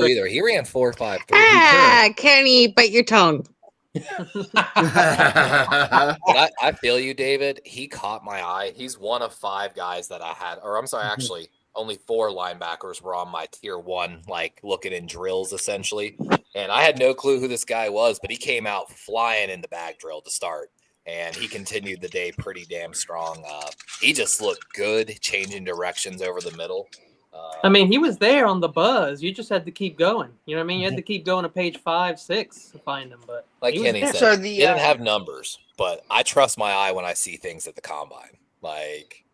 either. He ran 4.53. Kenny, bite your tongue. I feel you, David. He caught my eye. He's one of 5 guys that I had, or I'm sorry, actually, only 4 linebackers were on my tier 1, like looking in drills essentially. And I had no clue who this guy was, but he came out flying in the bag drill to start. And he continued the day pretty damn strong. He just looked good, changing directions over the middle. I mean, he was there on the buzz. You just had to keep going. You know what I mean? You had to keep going to page 5, 6 to find him. But like Kenny said, so he didn't have numbers, but I trust my eye when I see things at the combine. Like,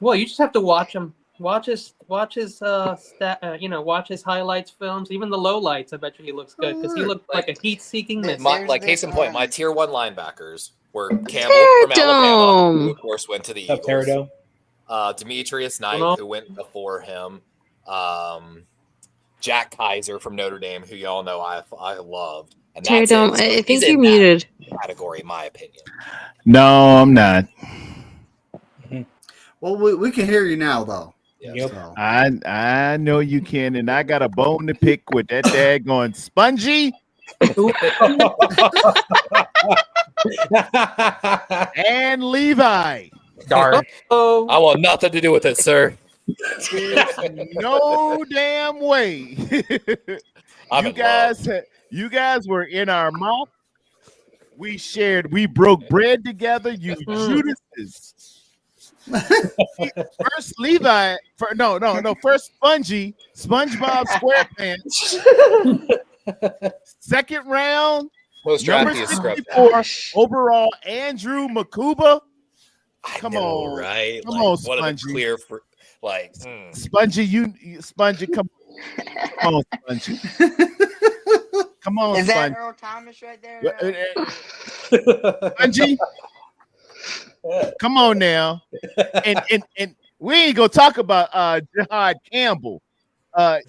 well, you just have to watch him. Watch his watch his highlights films, even the lowlights. I bet you he looks good because he looked like a heat-seeking missile. Like case in point, my tier 1 linebackers were Campbell from Alabama, who of course went to the Eagles. Tarrerdome. Demetrius Knight, who went before him. Jack Kaiser from Notre Dame, who y'all know I loved. And that's Tarrerdome, so I think you're muted. Category, in my opinion. No, I'm not. Well, we can hear you now, though. Yep. So. I know you can, and I got a bone to pick with that daggone Spongy and Levi. Darn. I want nothing to do with it, sir. No damn way. You guys were in our mock. We broke bread together. You Judases. First Levi, first Spongy, SpongeBob SquarePants. Second round, most number 64 overall, Andrew Makuba. Come on, right? Come like, on, Spongy. Clear for like Spongy. Spongy, come on, Spongy. Come on, Is that Spongy. Earl Thomas right there? Spongy. Come on now, and we ain't gonna talk about Jahad Campbell, and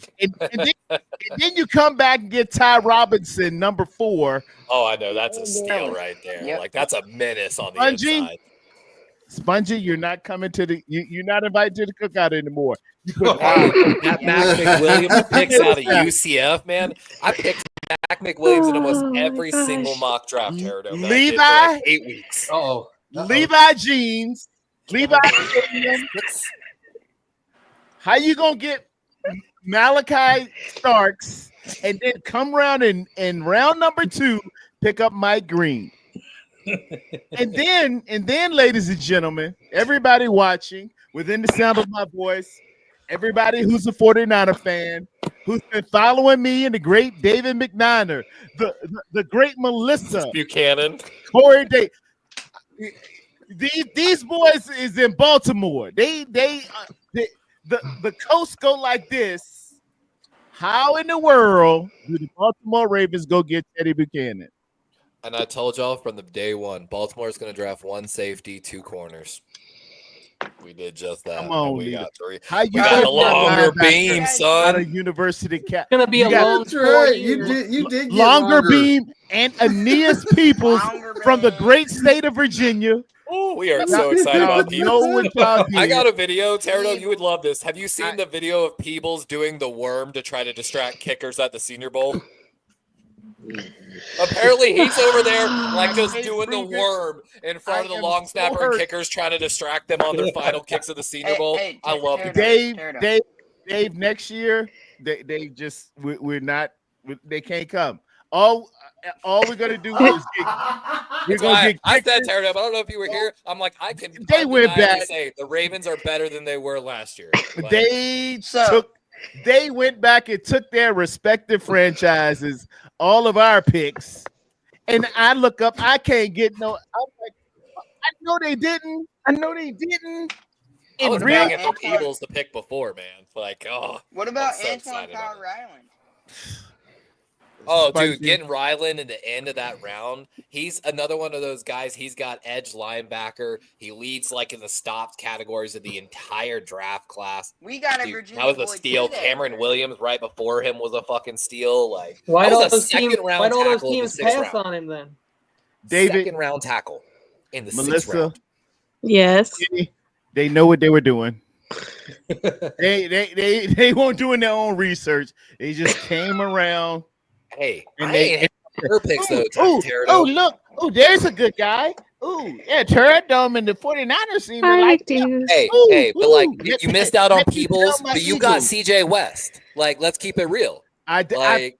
then you come back and get Ty Robinson, number 4. Oh, I know that's a steal right there. Yep. Like that's a menace on the inside. Spongy, you're not coming to you're not invited to the cookout anymore. That Mac McWilliams picks out of UCF, man. I picked Mac McWilliams in almost every single mock draft. Levi, like 8 weeks. Levi Jeans, Levi Williams. How you gonna get Malachi Starks and then come around in round number 2, pick up Mike Green? and then, ladies and gentlemen, everybody watching within the sound of my voice, everybody who's a 49er fan, who's been following me and the great David McNiner, the great Melissa Buchanan, Korey Day. These boys is in Baltimore. The coast go like this. How in the world do the Baltimore Ravens go get Teddy Buchanan? And I told y'all from the day one, Baltimore is going to draft 1 safety, 2 corners. We did just that. Come on, we got 3. How you got a longer beam, son? Out of University Cap. It's gonna be a long. That's right. You did get longer beam and Aeneas Peoples from the great state of Virginia. Oh, we are so excited about Peebles. I got a video, Tarrerdome, you would love this. Have you seen the video of Peebles doing the worm to try to distract kickers at the Senior Bowl? Apparently, he's over there like just doing the worm in front of the long snapper and kickers, trying to distract them on their final kicks of the Senior Bowl. I love it. Dave. Next year, they just we're not. They can't come. All we're gonna do is we're gonna get. I said Tarrerdome. I don't know if you were here. I'm like I can. They went back. Say the Ravens are better than they were last year. Like, they went back and took their respective franchises, all of our picks, and I look up. I can't get no. I'm like, I know they didn't. I was banging for Peebles to pick before, man. Like, what about Antoine Powell-Ryland? Oh, dude, getting Ryland in the end of that round. He's another one of those guys. He's got edge linebacker. He leads like in the stopped categories of the entire draft class. We got a Virginia. That was a steal. Cameron Williams right before him was a fucking steal. Like, why all those teams pass on him then? David, 2nd round tackle in the Melissa, 6th round. Yes. They know what they were doing. They weren't doing their own research. They just came around. Hey, And I they- ain't her picks though. Oh, look. Oh, there's a good guy. Oh, yeah, Tarrerdome and the 49ers seem to Hi, like. dude. Hey, but like Ooh, you missed out on let me Peebles, tell my but you got Eagles. CJ West. Like, let's keep it real. I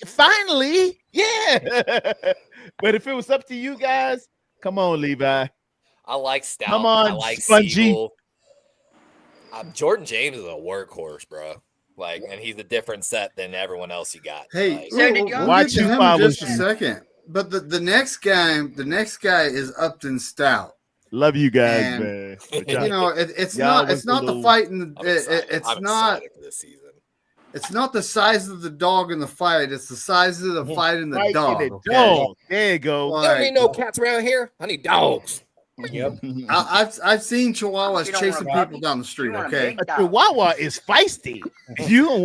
finally, yeah. But if it was up to you guys, come on, Levi. I like Stout. Come on, I like Spongy. Siegel. Jordan James is a workhorse, bro. Like, and he's a different set than everyone else you got. Hey, Like, So did y'all- we'll Watch get to you him follow in just a him. second. But the next guy is Upton Stout. Love you guys, And, man. You know, it's Y'all not was a the little- fight in I'm excited. it's I'm not excited for this season. it's not the size of the dog in the fight. It's the size of the fight in the Fight in dog. the Okay? dog. There you go. I don't Like, need no cats around here. I need dogs. Yep. I've seen chihuahuas You don't chasing want a people down the street. You want a Okay, big A dog. Chihuahua is feisty. You don't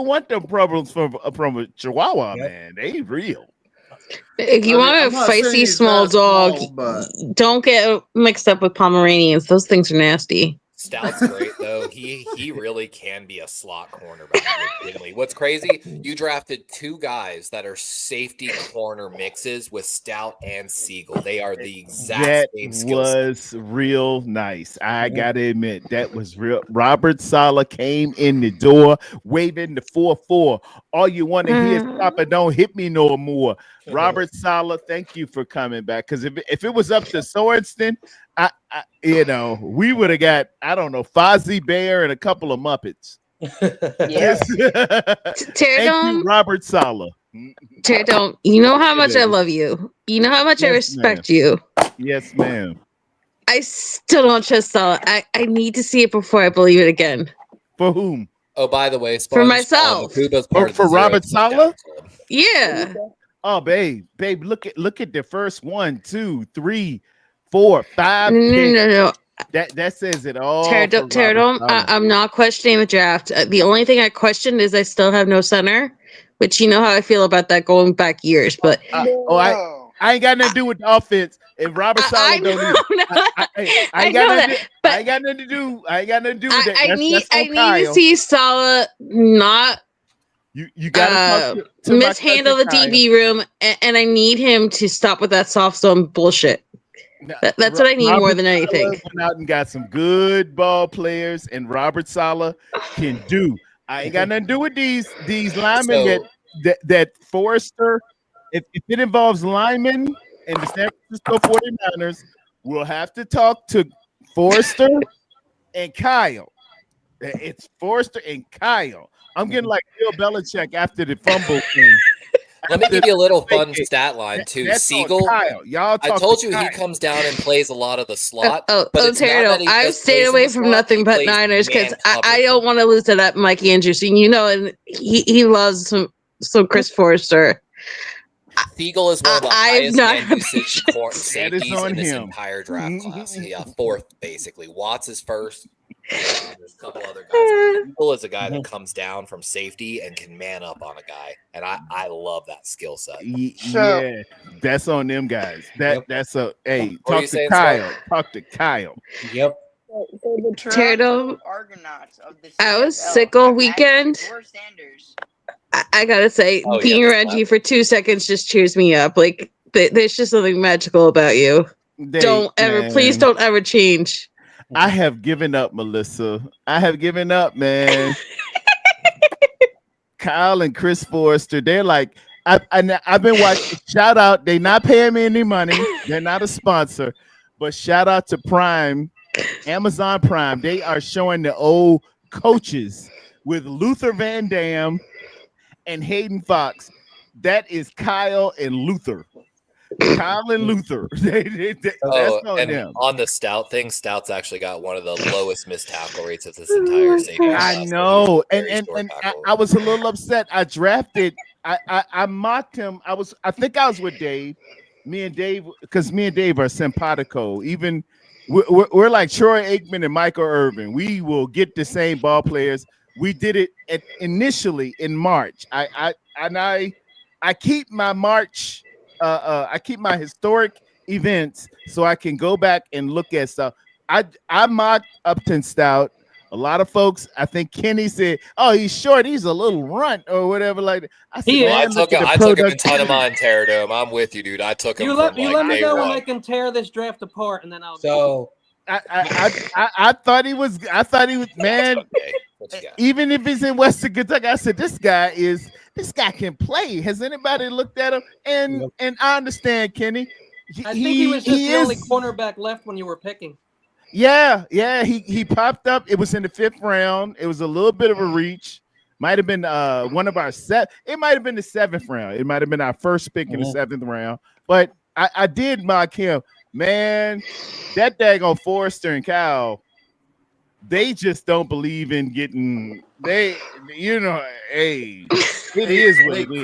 want the problems from a Chihuahua, Yep. man. They real. If you I'm want a not saying feisty he's small that dog, small, but don't get mixed up with Pomeranians. Those things are nasty. Stout's great though. He really can be a slot cornerback. Legitimately. What's crazy? You drafted two guys that are safety corner mixes with Stout and Siegel. They are the exact That same skill set. was real nice. I gotta admit, that was real. Robert Saleh came in the door waving the 4-4. All you want to hear is Papa, don't hit me no more. Robert Saleh, thank you for coming back. Because if it was up to Sorensen, we would have got, I don't know, Fozzie Bear and a couple of Muppets. Yeah. Thank you, Tarrerdome, Robert Saleh. Tarrerdome, you know how much I love you. You know how much I Yes, respect you. Yes, ma'am. I still don't trust Salah. I need to see it before I believe it again. For whom? Oh, by the way, For Sponge, myself. Makuba's part of For the Zero Robert Touchdown Saleh? Club. Yeah. Oh, babe, look at the first 1, 2, 3, 4, 5 picks. No. That says it all. Tarrerdome, I'm not questioning the draft. The only thing I questioned is I still have no center, which you know how I feel about that going back years. But No. I ain't got nothing to do with the offense. If Robert I Saleh don't either. I ain't know got that, nothing. but I ain't got nothing to do. I ain't got nothing to do with that. I need on to Kyle. see Salah not You gotta talk to my mishandle the cousin DB room, and I need him to stop with that soft zone bullshit. Kyle. That's what I need more than anything. Saleh went out and got some good ball players, and Robert Saleh can do. I ain't got nothing to do with these linemen that Forrester. If it involves linemen and the San Francisco 49ers, we'll have to talk to Forrester and Kyle. It's Forrester and Kyle. I'm getting like Bill Belichick after the fumble thing. Let me give you a little fun stat line too. That's on Siegel, Kyle. Y'all I talk told to you Kyle. he comes down and plays a lot of the slot. But it's not that Tarrerdome, he I've just stayed plays in away the from slot, nothing he but plays Niners because man I don't want to lose to that Mike Andrews, and and he loves some Chris Forrester. Siegel is one of the I've highest not hand had usage safeties on in this him. entire draft class. Fourth, basically. Watts is first. There's a couple other guys. Siegel is a guy that comes down from safety and can man up on a guy, and I love that skill set. Yeah, that's on them guys. That's a hey. What are Talk you to saying, Kyle. Scott? Talk to Kyle. Yep. The Tarrerdome, Argonauts of the I was CFL sick all have weekend. added 4 Sanders. I gotta say, Oh, being yeah, around you for 2 seconds just cheers me up. Like there's just something magical about you. Please don't ever change. I have given up, Melissa. I have given up, man. Kyle and Chris Forrester, they're like, I've been watching. Shout out, they not paying me any money. They're not a sponsor, but shout out to Prime, Amazon Prime. They are showing the old coaches with Luther Van Dam and Hayden Fox. That is Kyle and Luther. Kyle and Luther. That's on and them. on the Stout thing, Stout's actually got one of the lowest missed tackle rates of this entire safety class. I know, Very and short tackle I was a little upset. I drafted. I mocked him. I think I was with Dave. Me and Dave are simpatico. Even we're like Troy Aikman and Michael Irvin. We will get the same ball players. We did it initially in March. I keep my March. I keep my historic events so I can go back and look at stuff. I mocked Upton Stout. A lot of folks, I think Kenny said, "Oh, he's short. He's a little runt or whatever." Like that. I said, He Well, is. I took him a ton of productivity. mine, Tarrerdome. I'm with you, dude. I took him You from let like me day know when one. I can tear this draft apart, and then I'll. So I thought he was. Man. Okay. What you got? Even if he's in Western Kentucky, I said this guy can play. Has anybody looked at him? And I understand, Kenny. I think he was just the only is cornerback left when you were picking. Yeah. He popped up. It was in the 5th round. It was a little bit of a reach. Might have been one of our set. It might have been the 7th round. It might have been our first pick in the 7th round. But I did mock him. Man, that daggone Forrester and Kyle, they just don't believe in getting it is what it is.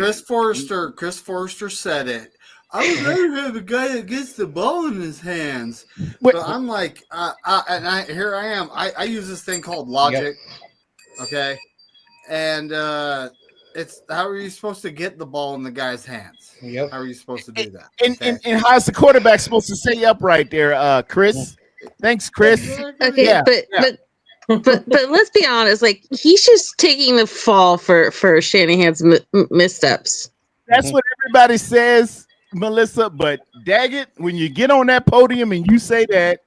Chris Forrester said it. I would rather have a guy that gets the ball in his hands. But I'm like, here I am. I use this thing called logic. Yep. Okay. And it's how are you supposed to get the ball in the guy's hands? Yep. How are you supposed to do that? And how's the quarterback supposed to stay upright there, Chris? Thanks, Chris. Okay, Yeah. But let's be honest. Like he's just taking the fall for Shanahan's missteps. That's what everybody says, Melissa. But dag it, when you get on that podium and you say that,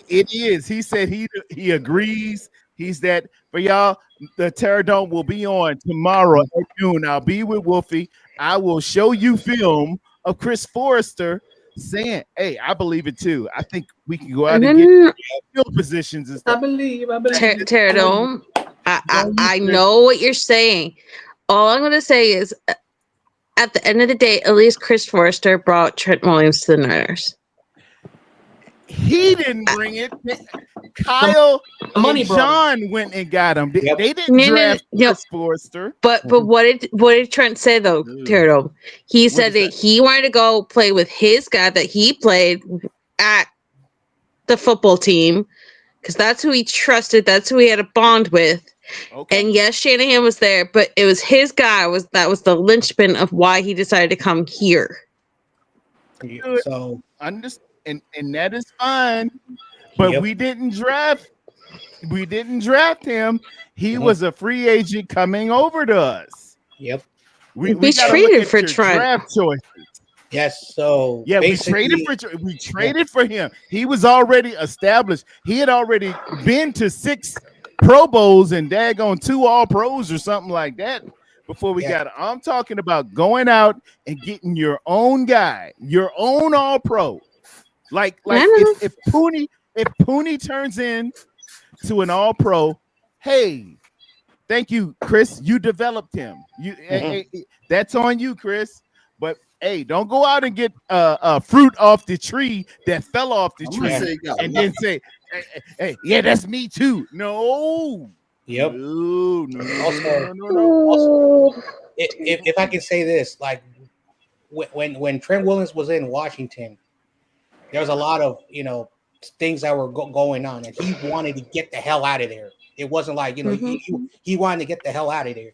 it is. He said he agrees. He's that for y'all. The Tarrerdome will be on tomorrow at noon. I'll be with Wolfie. I will show you film of Chris Forrester saying, "Hey, I believe it too. I think we can go out and get field positions and stuff." I believe. Tarrerdome. I know what you're saying. All I'm going to say is, at the end of the day, at least Chris Forrester brought Trent Williams to the Niners. He didn't bring it. Kyle and John went and got him. They didn't draft Chris Forrester. But what did Trent say though, Tarrerdome? He said that he wanted to go play with his guy that he played at the football team because that's who he trusted. That's who he had a bond with. Okay. And yes, Shanahan was there, but it was his guy that was the linchpin of why he decided to come here. So and that is fine, but we didn't draft him. He was a free agent coming over to us. Yep. We traded for Trent. Draft choices. Yes. So we traded for him. He was already established. He had already been to 6 Pro Bowls and daggone 2 All Pros or something like that before we got it. I'm talking about going out and getting your own guy, your own All Pro. Like if Pooney turns in to an All Pro, hey, thank you, Chris. You developed him. That's on you, Chris. But hey, don't go out and get fruit off the tree that fell off the tree and then say, hey, yeah, that's me too. No. Yep. No. Also, if I can say this, like when Trent Williams was in Washington, there was a lot of things that were going on, and he wanted to get the hell out of there. It wasn't like he wanted to get the hell out of there.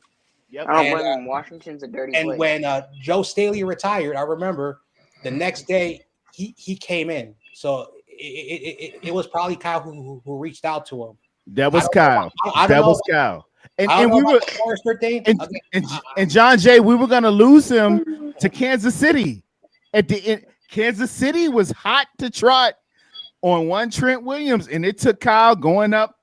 Yep. I don't blame him. Washington's a dirty place. And when Joe Staley retired, I remember the next day he came in. So it was probably Kyle who reached out to him. That was Kyle. Kyle. And we were and John Jay, we were gonna lose him to Kansas City at the end. Kansas City was hot to trot on one Trent Williams, and it took Kyle going up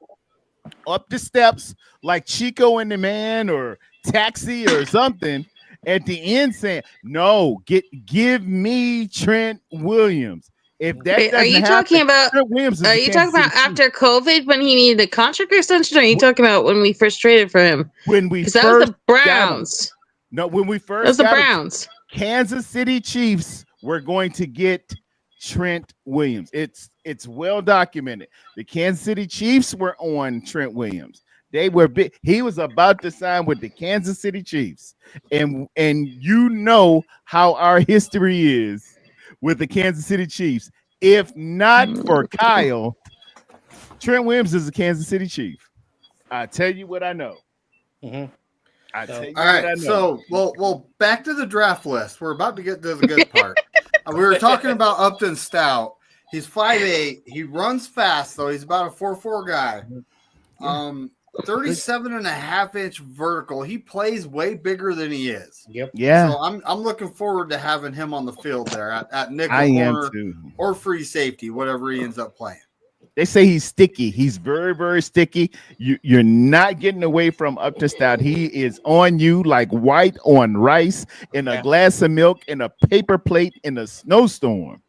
the steps like Chico and the Man or Taxi or something at the end saying, "No, give me Trent Williams." If that are you talking about? Are you talking about after COVID when he needed a contract extension? Or are you talking about when we first traded for him? When we first that was the Browns. No, when we first that was the Browns. Kansas City Chiefs were going to get Trent Williams. It's well documented. The Kansas City Chiefs were on Trent Williams. They were big. He was about to sign with the Kansas City Chiefs, and you know how our history is with the Kansas City Chiefs. If not for Kyle, Trent Williams is a Kansas City Chief. I tell you what I know. I tell you all right. So, well, back to the draft list. We're about to get to the good part. We were talking about Upton Stout, He's 5'8". He runs fast though. He's about a 4.4 guy. 37.5-inch vertical. He plays way bigger than he is. Yep. Yeah. So I'm looking forward to having him on the field there at nickel I am corner too. or free safety, whatever he ends up playing. They say he's sticky. He's very, very sticky. You're not getting away from up to stout. He is on you like white on rice in a glass of milk in a paper plate in a snowstorm.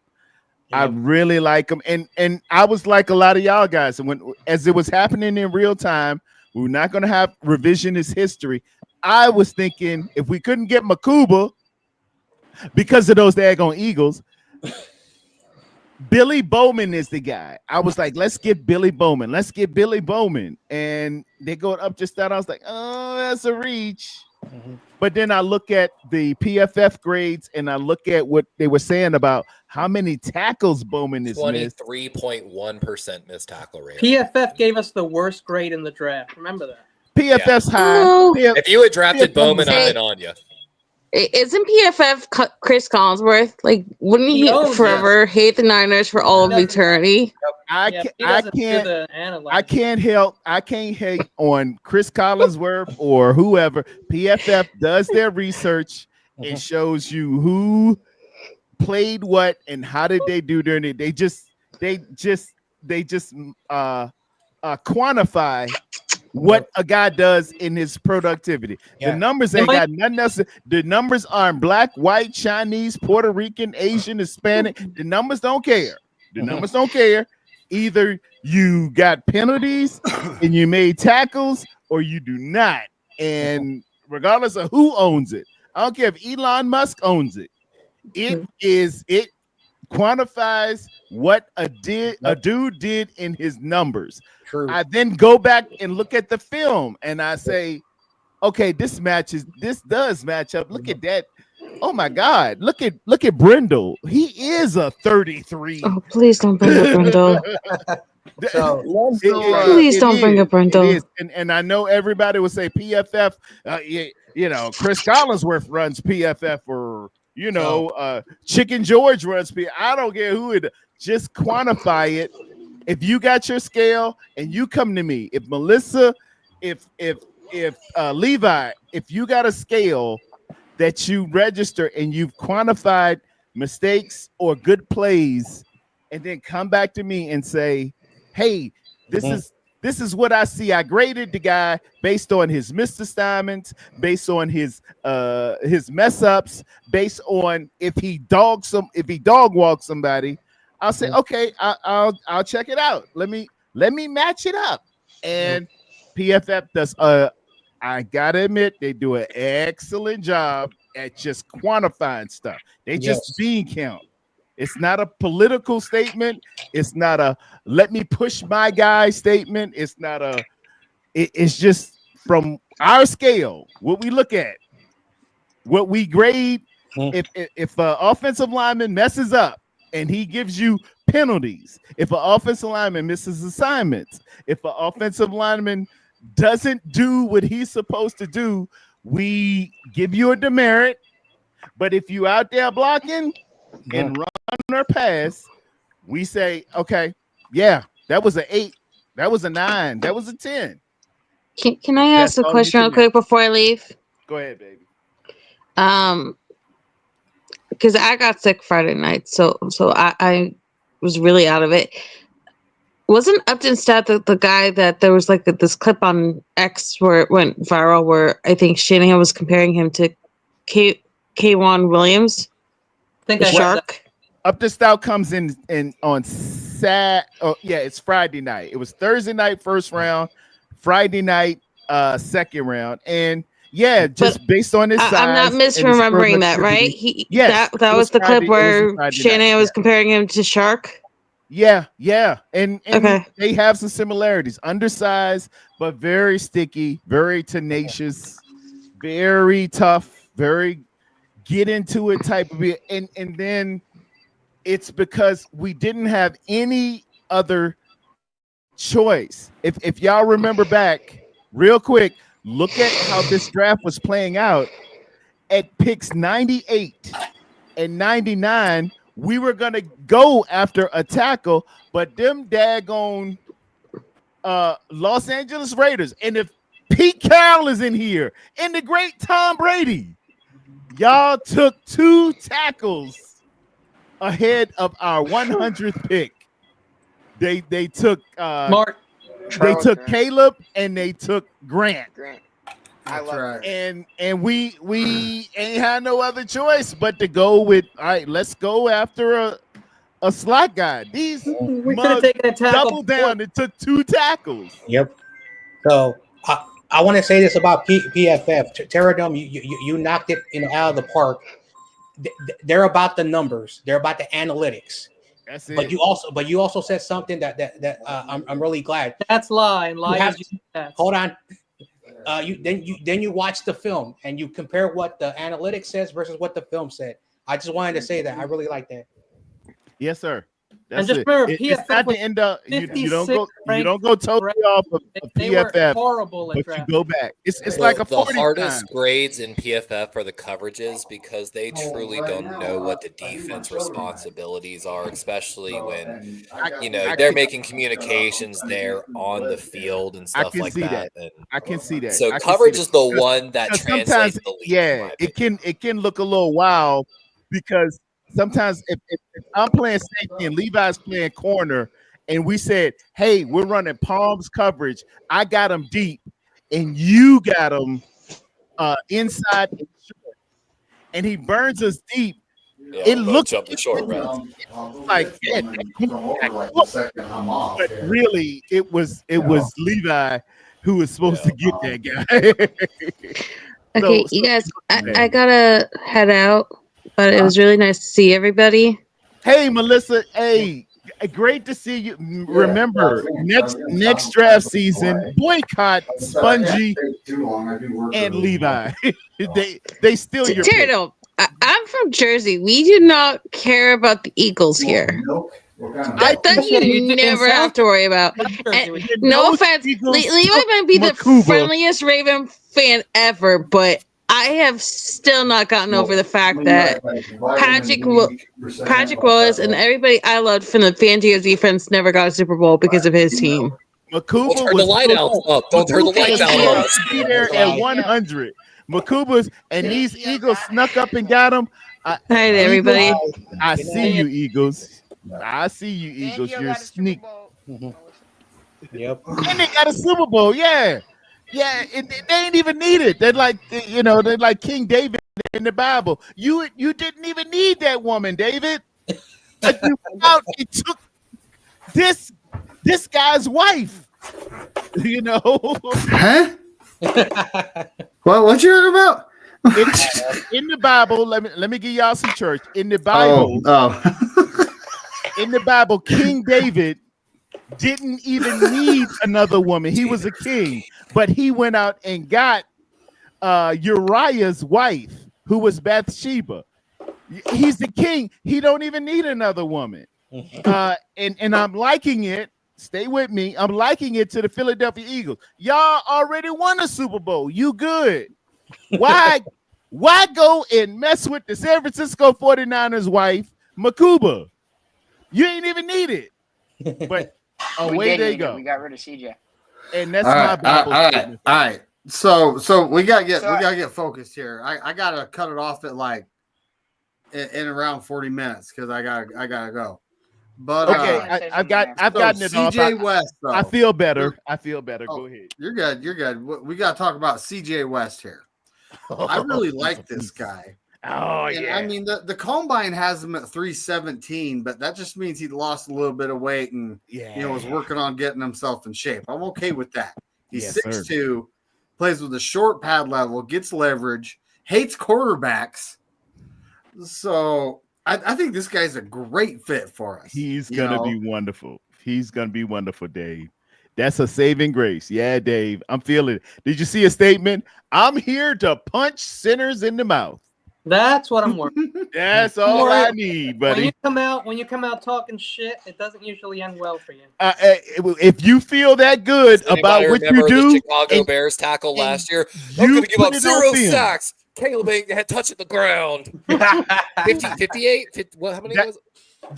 I really like him. And I was like a lot of y'all guys. And as it was happening in real time, we're not going to have revisionist history. I was thinking if we couldn't get Makuba because of those daggone Eagles, Billy Bowman is the guy. I was like, let's get Billy Bowman. Let's get Billy Bowman. And they go up just that. I was like, oh, that's a reach. Mm-hmm. But then I look at the PFF grades and I look at what they were saying about how many tackles Bowman is missed. 23.1% missed tackle rate. PFF gave us the worst grade in the draft. Remember that. PFF's high. Oh. If you had drafted Bowman, I'd been on you. Isn't PFF Chris Collinsworth? Like, wouldn't he forever hate the Niners for all of eternity? I can't hate on Chris Collinsworth or whoever. PFF does their research and shows you who played what and how did they do during it. They just quantify what a guy does in his productivity. The numbers ain't got nothing else. The numbers aren't black, white, Chinese, Puerto Rican, Asian, Hispanic. The numbers don't care. The numbers don't care. Either you got penalties and you made tackles or you do not. And regardless of who owns it, I don't care if Elon Musk owns it. It quantifies what a dude did in his numbers. True. I then go back and look at the film and I say, okay, this does match up. Look at that. Oh my God. Look at Brindle. He is a 33. Oh, please don't bring up Brindle. Please don't bring up Brindle. And I know everybody would say PFF, Chris Collinsworth runs PFF or Chicken George runs PFF. I don't care who it. Just quantify it. If you got your scale and you come to me, if Melissa, if Levi, if you got a scale that you register and you've quantified mistakes or good plays, and then come back to me and say, hey, this is what I see. I graded the guy based on his missed assignments, based on his mess ups, based on if he dog walks somebody. I'll say, okay, I'll check it out. Let me match it up. And PFF does I gotta admit, they do an excellent job at just quantifying stuff. They just bean count. It's not a political statement. It's not a let me push my guy statement. It's not it's just from our scale, what we look at, what we grade. If an offensive lineman messes up, and he gives you penalties. If an offensive lineman misses assignments, if an offensive lineman doesn't do what he's supposed to do, we give you a demerit. But if you out there blocking and run or pass, we say, okay, that was an 8, that was a 9, that was a 10. Can I ask a question real quick before I leave? Go ahead, baby. Because I got sick Friday night, so I was really out of it. Wasn't Upton Stat the guy that there was like this clip on X where it went viral where I think Shanahan was comparing him to K'Wan Williams? I think the shark. Upton Stout comes in on it's Friday night. It was Thursday night first round, Friday night second round, and based on his size. I'm not misremembering that, right? That was the clip where Shanahan was comparing him to Shark. Yeah. And they have some similarities. Undersized, but very sticky, very tenacious, very tough, very get into it type of it. And then it's because we didn't have any other choice. If y'all remember back real quick, look at how this draft was playing out. At picks 98 and 99, we were gonna go after a tackle, but them daggone Los Angeles Raiders, and if Pete Carroll is in here, and the great Tom Brady, y'all took 2 tackles ahead of our 100th pick. They took Mark. they took Caleb and they took Grant. I love it. And we ain't had no other choice but to go with, all right, let's go after a slot guy. These We could have taken a tackle. double down and took 2 tackles. Yep. So I want to say this about PFF. Tarrerdome, you knocked it out of the park. They're about the numbers. They're about the analytics. That's it. But you also said something that I'm really glad. That's lying. Hold on. Then you watch the film and you compare what the analytics says versus what the film said. I just wanted to say that. I really like that. Yes, sir. And just remember, it's not the end up. You don't go totally off of PFF. Horrible but you go back. It's like a 40 the hardest time. grades in PFF are the coverages because they truly don't know what the defense responsibilities are, especially when they're making communications there on the field and stuff like that. I can see that. So coverage is the one that translates the least. Yeah, it can look a little wild because sometimes if I'm playing safety and Levi's playing corner, and we said, hey, we're running palms coverage, I got them deep, and you got them inside and short, and he burns us deep. Yeah, it looks up the short route. Like but really it was Levi who was supposed to get that guy. Okay, you guys, I gotta head out. But it was really nice to see everybody. Hey, Melissa. Hey, great to see you. Remember, next draft season, boycott Spongy and Levi. they steal your Tarrerdome, I'm from Jersey. We do not care about the Eagles here. That you never have to worry about. And no offense, Levi might be the friendliest Raven fan ever, but I have still not gotten over the fact that Patrick Willis and everybody I loved from the Fangio defense never got a Super Bowl because of his team. Makuba turn the light out up. Don't turn the lights out. Be there at 100. Makuba's and these Eagles snuck up and got him. All right, everybody. I see you, Eagles. I see you, Eagles. You're sneak. Yep. And they got a Super Bowl. Yeah. Yeah, they ain't even need it. They're like, they're like King David in the Bible. You didn't even need that woman, David. Like you out and took this guy's wife. Huh? What you heard about? In the Bible, let me give y'all some church. In the Bible, in the Bible, King David didn't even need another woman. He was a king, but he went out and got Uriah's wife, who was Bathsheba. He's the king. He don't even need another woman. And I'm liking it. Stay with me. I'm liking it to the Philadelphia Eagles. Y'all already won a Super Bowl. You good. Why go and mess with the San Francisco 49ers wife, Makuba? You ain't even need it. But away they go. We got rid of CJ. And that's my Bible. All right. So we gotta get focused here. I gotta cut it off at like in around 40 minutes because I gotta go. But okay, I've gotten it off. CJ West, though. I feel better. Go ahead. You're good. We gotta talk about CJ West here. I really like this guy. Oh, yeah. I mean, the combine has him at 317, but that just means he lost a little bit of weight and was working on getting himself in shape. I'm okay with that. He's 6'2", plays with a short pad level, gets leverage, hates quarterbacks. So I think this guy's a great fit for us. He's gonna be wonderful. He's gonna be wonderful, Dave. That's a saving grace. Yeah, Dave. I'm feeling it. Did you see a statement? I'm here to punch sinners in the mouth. That's what I'm working. That's all I need, buddy. When you come out talking shit, it doesn't usually end well for you. If you feel that good about what you do, the Chicago Bears tackle last year, I'm going to give up 0 sacks. Caleb ain't had touching the ground. 50, 58? 50, what? How many was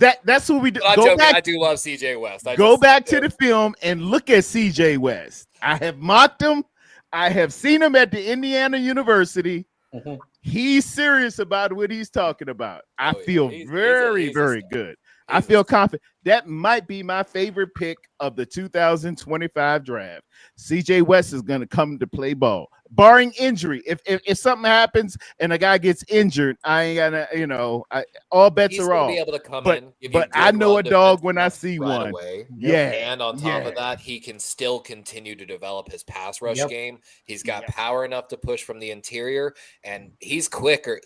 it? That's what we do. I'm Go joking. back. I do love CJ West. Go back to the film and look at CJ West. I have mocked him. I have seen him at the Indiana University. Mhm. He's serious about what he's talking about. I Oh, yeah. feel He's very a good. I feel confident. That might be my favorite pick of the 2025 draft. CJ West is going to come to play ball, barring injury. If something happens and a guy gets injured, I ain't gonna, all bets He's are gonna off. be able to come But- in. Give you But good I know a run dog defense when I see right one. away. Yeah. And on top of that, he can still continue to develop his pass rush game. He's got power enough to push from the interior, and he's quicker.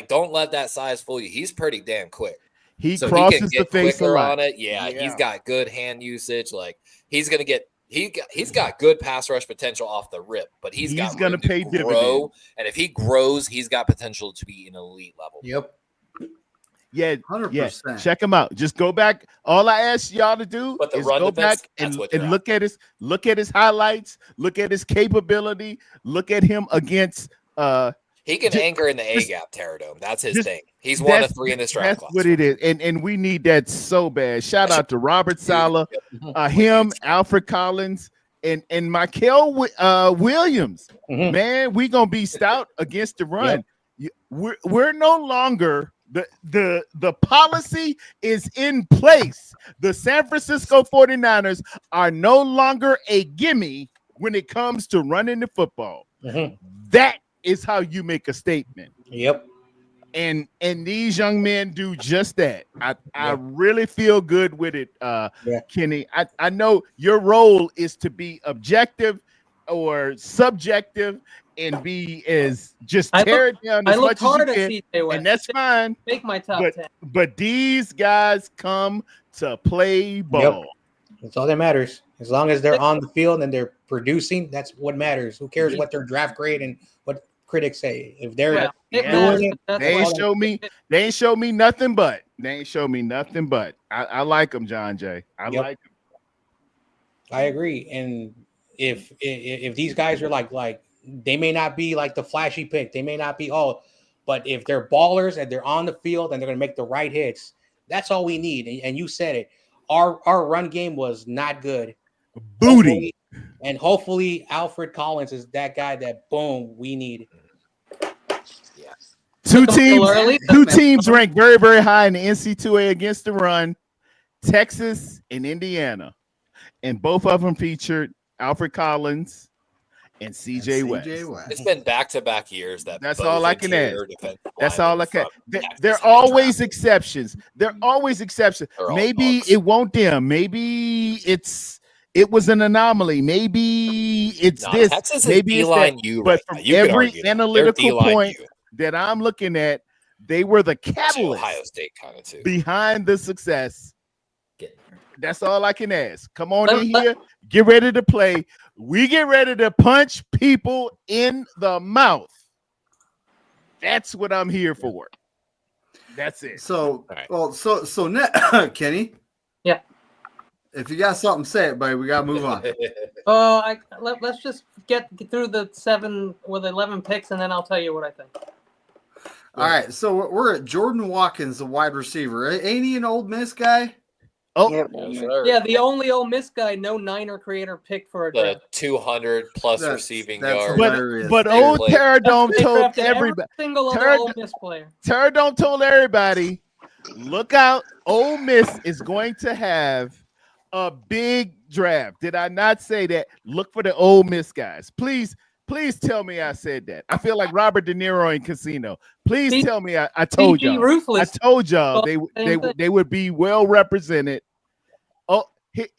Don't let that size fool you. He's pretty damn quick. He So crosses he can the get face a quicker lot. on it. Yeah, he's got good hand usage. Like he's gonna get he's got good pass rush potential off the rip, but he's got gonna room to pay grow. dividends. And if he grows, he's got potential to be an elite level. Yep. Yeah, 100%. check him out. Just go back. All I ask y'all to do But the is run go defense, back that's and what you're look at his highlights, look at his capability, look at him against He can Just- anchor in the A just- gap Tarrerdome. That's his just- thing. He's one of that's- 3 in this draft That's class. what it is. And we need that so bad. Shout out to Robert Saleh, him, Alfred Collins, and Michael Williams. Mhm. Man, we gonna be stout against the run. We're no longer the policy is in place. The San Francisco 49ers are no longer a gimme when it comes to running the football. Mhm. That is how you make a statement. Yep. And these young men do just that. I really feel good with it, Kenny. I know your role is to be objective or subjective and be as just tear it down I as looked much as hard you at can, CJ West. and that's fine. Make my top 10. But these guys come to play ball. That's all that matters. As long as they're on the field and they're producing, that's what matters. Who cares what their draft grade and what critics say? If they're Well, it Yeah. matters, doing but it, that's They why- ain't show me. They ain't show me nothing but. They ain't show me nothing but. I like them, John Jay. I Yep. like them. I agree. And if these guys are like they may not be like the flashy pick, they may not be but if they're ballers and they're on the field and they're gonna make the right hits, that's all we need. And you said it. Our run game was not good. Booty. Hopefully Alfred Collins is that guy that boom we need. Two Took them teams. too early. Two teams ranked very, very high in the NC2A against the run. Texas and Indiana, and both of them featured Alfred Collins and CJ West. It's been back-to-back years that That's both all I can interior ask. defensive That's linemen all I can. from Texas There have are been always drafted. exceptions. There are always exceptions. They're all Maybe dogs. it won't them. Maybe it was an anomaly. Maybe it's No, this. Texas is Maybe it's that. D-line you But right from now. You can every argue that. They're analytical D-line point you. that I'm looking at, they were the Actually, Ohio catalyst State kind of too. behind the success. Get- That's all I can ask. Come on Let- in here, get ready to play. We get ready to punch people in the mouth. That's what I'm here for. That's it. So, All right. well, so Kenny. Yeah. If you got something, say it, buddy. We gotta move on. Let's just get through the 7 with 11 picks, and then I'll tell you what I think. All right, so we're at Jordan Watkins, the wide receiver. Ain't he an Old Miss guy? Oh, Yep. Yes, sir. Yeah, the only Ole Miss guy no Niner creator picked for a The draft. 200-plus That's- receiving that's yards. hilarious. but They old played- Tarrerdome They told drafted everybody. every single other Turd- Ole Miss player. Tarrerdome told everybody, look out, Ole Miss is going to have a big draft. Did I not say that? Look for the Ole Miss guys. Please tell me I said that. I feel like Robert De Niro in Casino. Please He- tell me I told PG y'all. Ruthless. I told y'all Same thing. they would be well represented. Oh,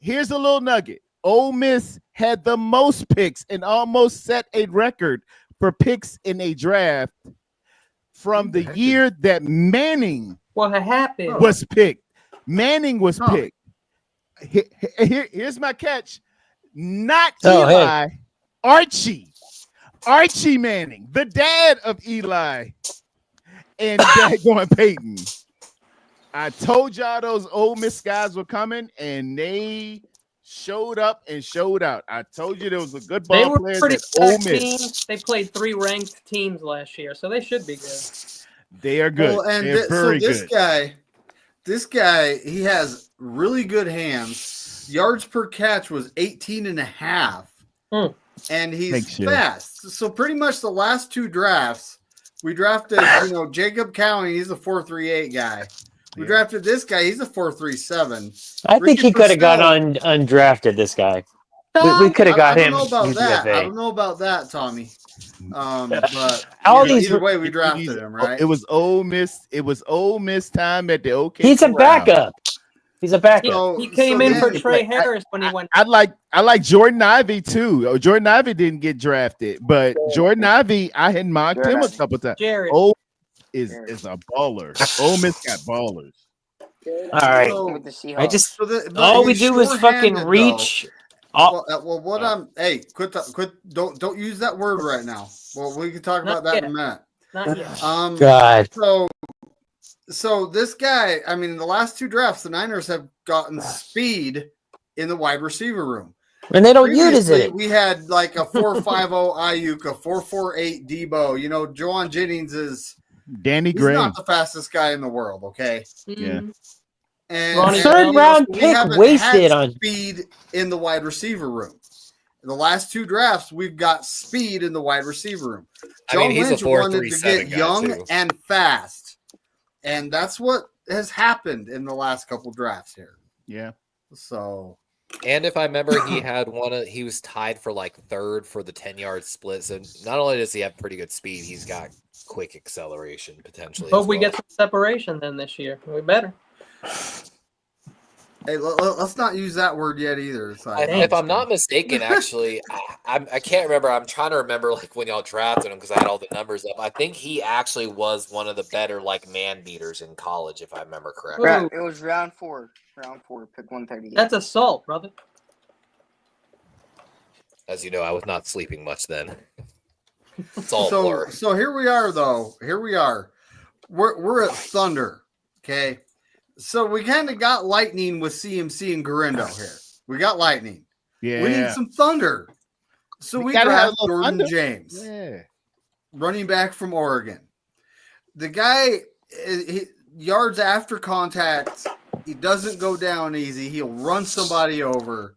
here's a little nugget. Ole Miss had the most picks and almost set a record for picks in a draft from the year that Manning What happened? was picked. Manning was Huh. picked. Here's my catch. Not Oh, hey. Eli, Archie Manning, the dad of Eli and going Peyton. I told y'all those Ole Miss guys were coming, and they showed up and showed out. I told you there was a good They ball were player pretty that Ole stacked Miss. team. They played 3 ranked teams last year, so they should be good. They are good. Well, and They're very good. This guy, he has really good hands. Yards per catch was 18.5. And he's fast. So pretty much the last 2 drafts, we drafted, Jacob Cowan, he's a 4.38 guy. We drafted this guy, he's a 4.37. I think he could have got undrafted, this guy. We could have got him. I don't know about that, Tommy. But either way, we drafted him, right? It was Ole Miss. It was Ole Miss time at the OK. He's a backup. He's a backup. He came in for Trey Harris when he went. I like Jordan Ivey too. Jordan Ivey didn't get drafted, but Jordan Ivey, I had mocked him a couple times. Ole is a baller. Ole Miss got ballers. All right. I just all we do is fucking reach. Quit. Don't use that word right now. Well, we can talk about that in a minute. Not yet. God. So this guy, I mean, in the last 2 drafts, the Niners have gotten speed in the wide receiver room. And they don't use it. We had like a 4.50 Ayuk, a 4.48 Debo. Juwan Jennings is Danny Gray. He's not the fastest guy in the world, okay? Yeah. And third round pick wasted on speed in the wide receiver room. In the last 2 drafts, we've got speed in the wide receiver room. John Lynch wanted to get young and fast. And that's what has happened in the last couple drafts here. Yeah. So, and if I remember, he was tied for like 3rd for the 10-yard split. So not only does he have pretty good speed, he's got quick acceleration potentially. Hope we get some separation then this year. We better. Hey, let's not use that word yet either. If I'm not mistaken, actually, I can't remember. I'm trying to remember like when y'all drafted him because I had all the numbers up. I think he actually was one of the better like man beaters in college, if I remember correctly. It was round 4, pick 138. That's assault, brother. As you know, I was not sleeping much then. It's all blur. So here we are, though. Here we are. We're at Thunder. Okay. So we kind of got lightning with CMC and Garindo here. We got lightning. Yeah. We need some thunder. So we draft Jordan James, running back from Oregon. The guy, yards after contact, he doesn't go down easy. He'll run somebody over.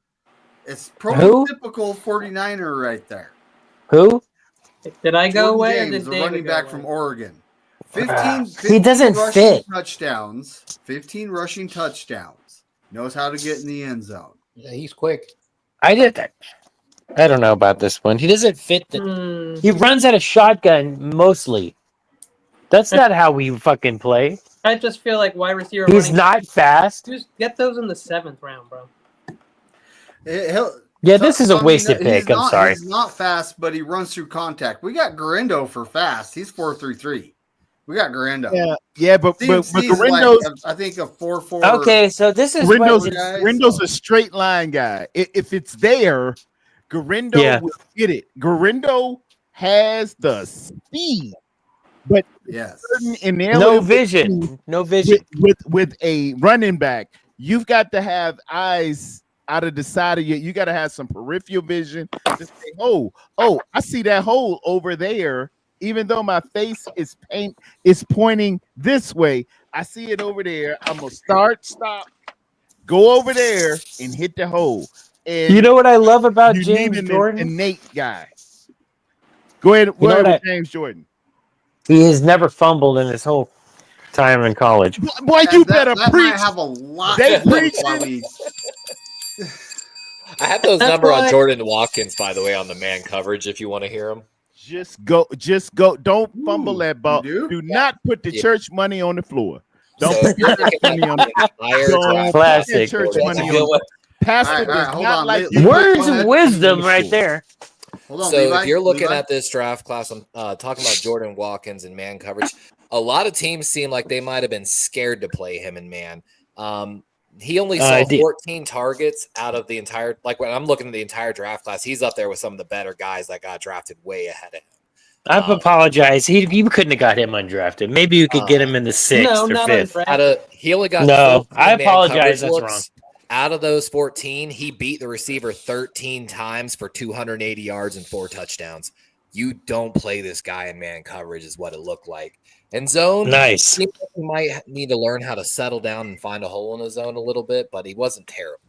It's prototypical 49er right there. Who? Did I go Jordan away? James, Or did the David running back from Oregon. 15 he doesn't fit. Touchdowns. 15 rushing touchdowns. Knows how to get in the end zone. Yeah, he's quick. I don't know about this one. He doesn't fit. He runs out of shotgun mostly. That's not how we fucking play. I just feel like wide receiver. He's not fast. Just get those in the 7th round, bro. This is a wasted pick. I'm sorry. He's not fast, but he runs through contact. We got Garindo for fast. He's 4.33. We got Garindo. Yeah, but Garindo's like, I think a 4.4. Okay, so this is Garindo's a straight line guy. If it's there, Garindo will get it. Garindo has the speed, but no vision. With a running back, you've got to have eyes out of the side of you got to have some peripheral vision to say, oh, I see that hole over there. Even though my face is pointing this way, I see it over there. I'm gonna stop, go over there and hit the hole. And you know what I love about James Jordan? Innate guy. Go ahead with James Jordan. He has never fumbled in his whole time in college. Boy, you better preach. I have a lot. They preach. I have those number on Jordan Watkins, by the way, on the man coverage. If you want to hear them. Just go. Don't fumble that ball. Do not put the church money on the floor. Don't put your money on the classic. Church money on Pastor does not like words of wisdom right there. Hold on, so Levi, if you're looking at this draft class, I'm talking about Jordan Watkins and man coverage. A lot of teams seem like they might have been scared to play him in man. He only saw 14 targets out of the entire, like when I'm looking at the entire draft class, he's up there with some of the better guys that got drafted way ahead of him. I apologize. You couldn't have got him undrafted. Maybe you could get him in the 6th or 5th. He only got I apologize. That's wrong. out of those 14, he beat the receiver 13 times for 280 yards and 4 touchdowns. You don't play this guy in man coverage is what it looked like. And zone, Nice. he might need to learn how to settle down and find a hole in the zone a little bit, but he wasn't terrible.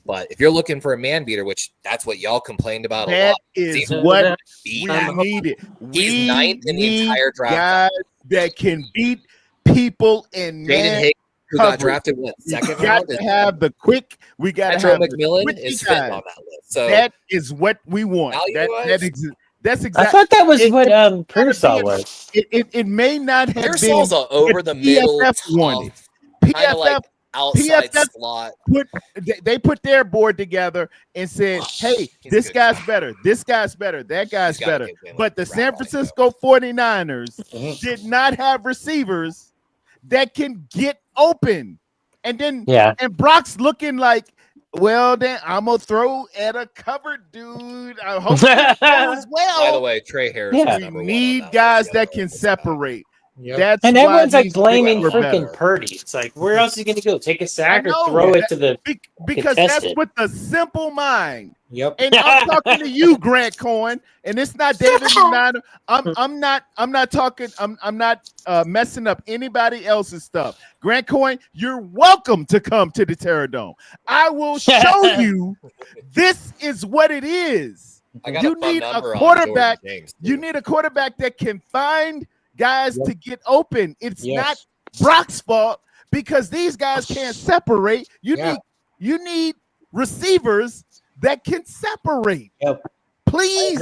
But if you're looking for a man beater, which that's what y'all complained about a That lot. is what we that. needed. He's We ninth in the need entire draft. guys that can beat people in Jaden man Hicks, who got coverage. drafted We second got round. to have the quick. We got to Metro have McMillan the is quick fitting on guys. that list. So That is what we want. That's I exactly. thought that was what Pearsall was. It may not have Pearsall's been an over the middle, PFF wanted. kind of like outside PFF slot. They put their board together and said, "Hey, this guy's better. This guy's better. That guy's better." But the San Francisco 49ers did not have receivers that can get open. And then and Brock's looking like, well, then I'm gonna throw at a covered dude. I hope it goes well. By the way, Trey Harris. We need guys that can separate. That's and why everyone's like these blaming picks were freaking better. Purdy. It's like, where else is he going to go? Take a sack or know, throw it to the because contested. that's with the simple mind. Yep. And I'm talking to you, Grant Cohen, and it's not David McNiner. I'm not talking. I'm not messing up anybody else's stuff. Grant Cohen, you're welcome to come to the Tarrerdome. I will show you. This is what it is. You need a quarterback. You need a quarterback that can find guys to get open. It's not Brock's fault because these guys can't separate. You need receivers that can separate. Please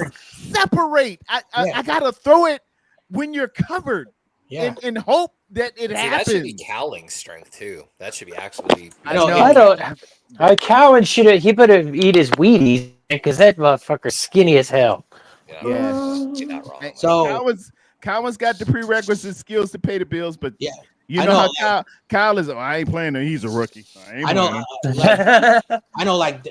separate. I gotta throw it when you're covered and hope that it happens. That should be Cowling's strength too. That should be actually. I don't. Cowan should have. He better eat his Wheaties because that motherfucker's skinny as hell. Yeah. So Cowan's got the prerequisite skills to pay the bills, but you know how Kyle is. I ain't playing him. He's a rookie. I know.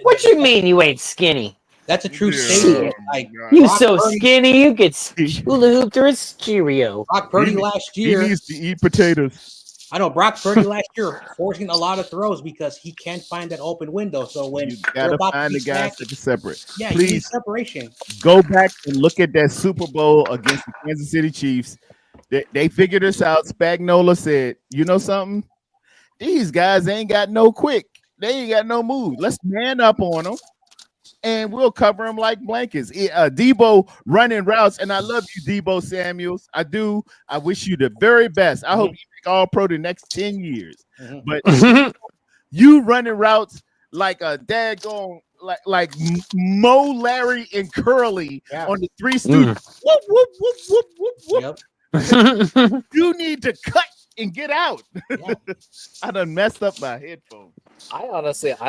What you mean you ain't skinny? That's a true statement. Like you so skinny, you get hula hoop through a stereo. Brock Purdy last year. He needs to eat potatoes. I know Brock Purdy last year forcing a lot of throws because he can't find that open window. So when you gotta find the guys that can separate. Yeah, please separation. Go back and look at that Super Bowl against the Kansas City Chiefs. They figured this out. Spagnuolo said, "You know something? These guys ain't got no quick. They ain't got no move. Let's man up on them, and we'll cover them like blankets." Debo running routes, and I love you, Debo Samuels. I do. I wish you the very best. I hope you make All Pro the next 10 years. But you running routes like a daggone like Mo, Larry, and Curly on the Three Stooges. Whoop, whoop, whoop, whoop, whoop, whoop. You need to cut and get out. I done messed up my headphones. I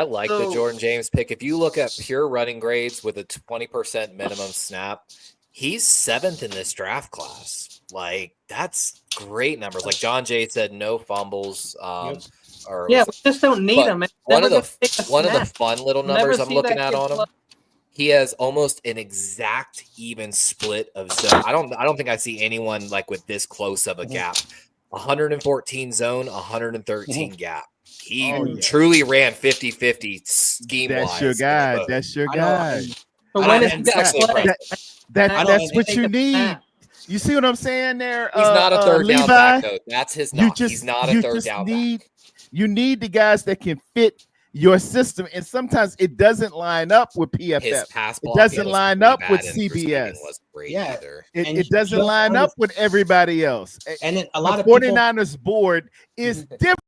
like the Jordan James pick. If you look at pure running grades with a 20% minimum snap, he's 7th in this draft class. Like, that's great numbers. Like John Jay said, no fumbles. We just don't need them. One of the fun little numbers I'm looking at on him. He has almost an exact even split of zone. I don't think I see anyone like with this close of a gap. 114 zone, 113 gap. He truly ran 50-50 scheme wise. That's your guy. That's your guy. That's what you need. You see what I'm saying there? He's not a third down back, though. That's his knock. He's not a third down back. You need the guys that can fit your system, and sometimes it doesn't line up with PFF. It doesn't line up with CBS. It doesn't line up with everybody else. And then a lot of 49ers board is different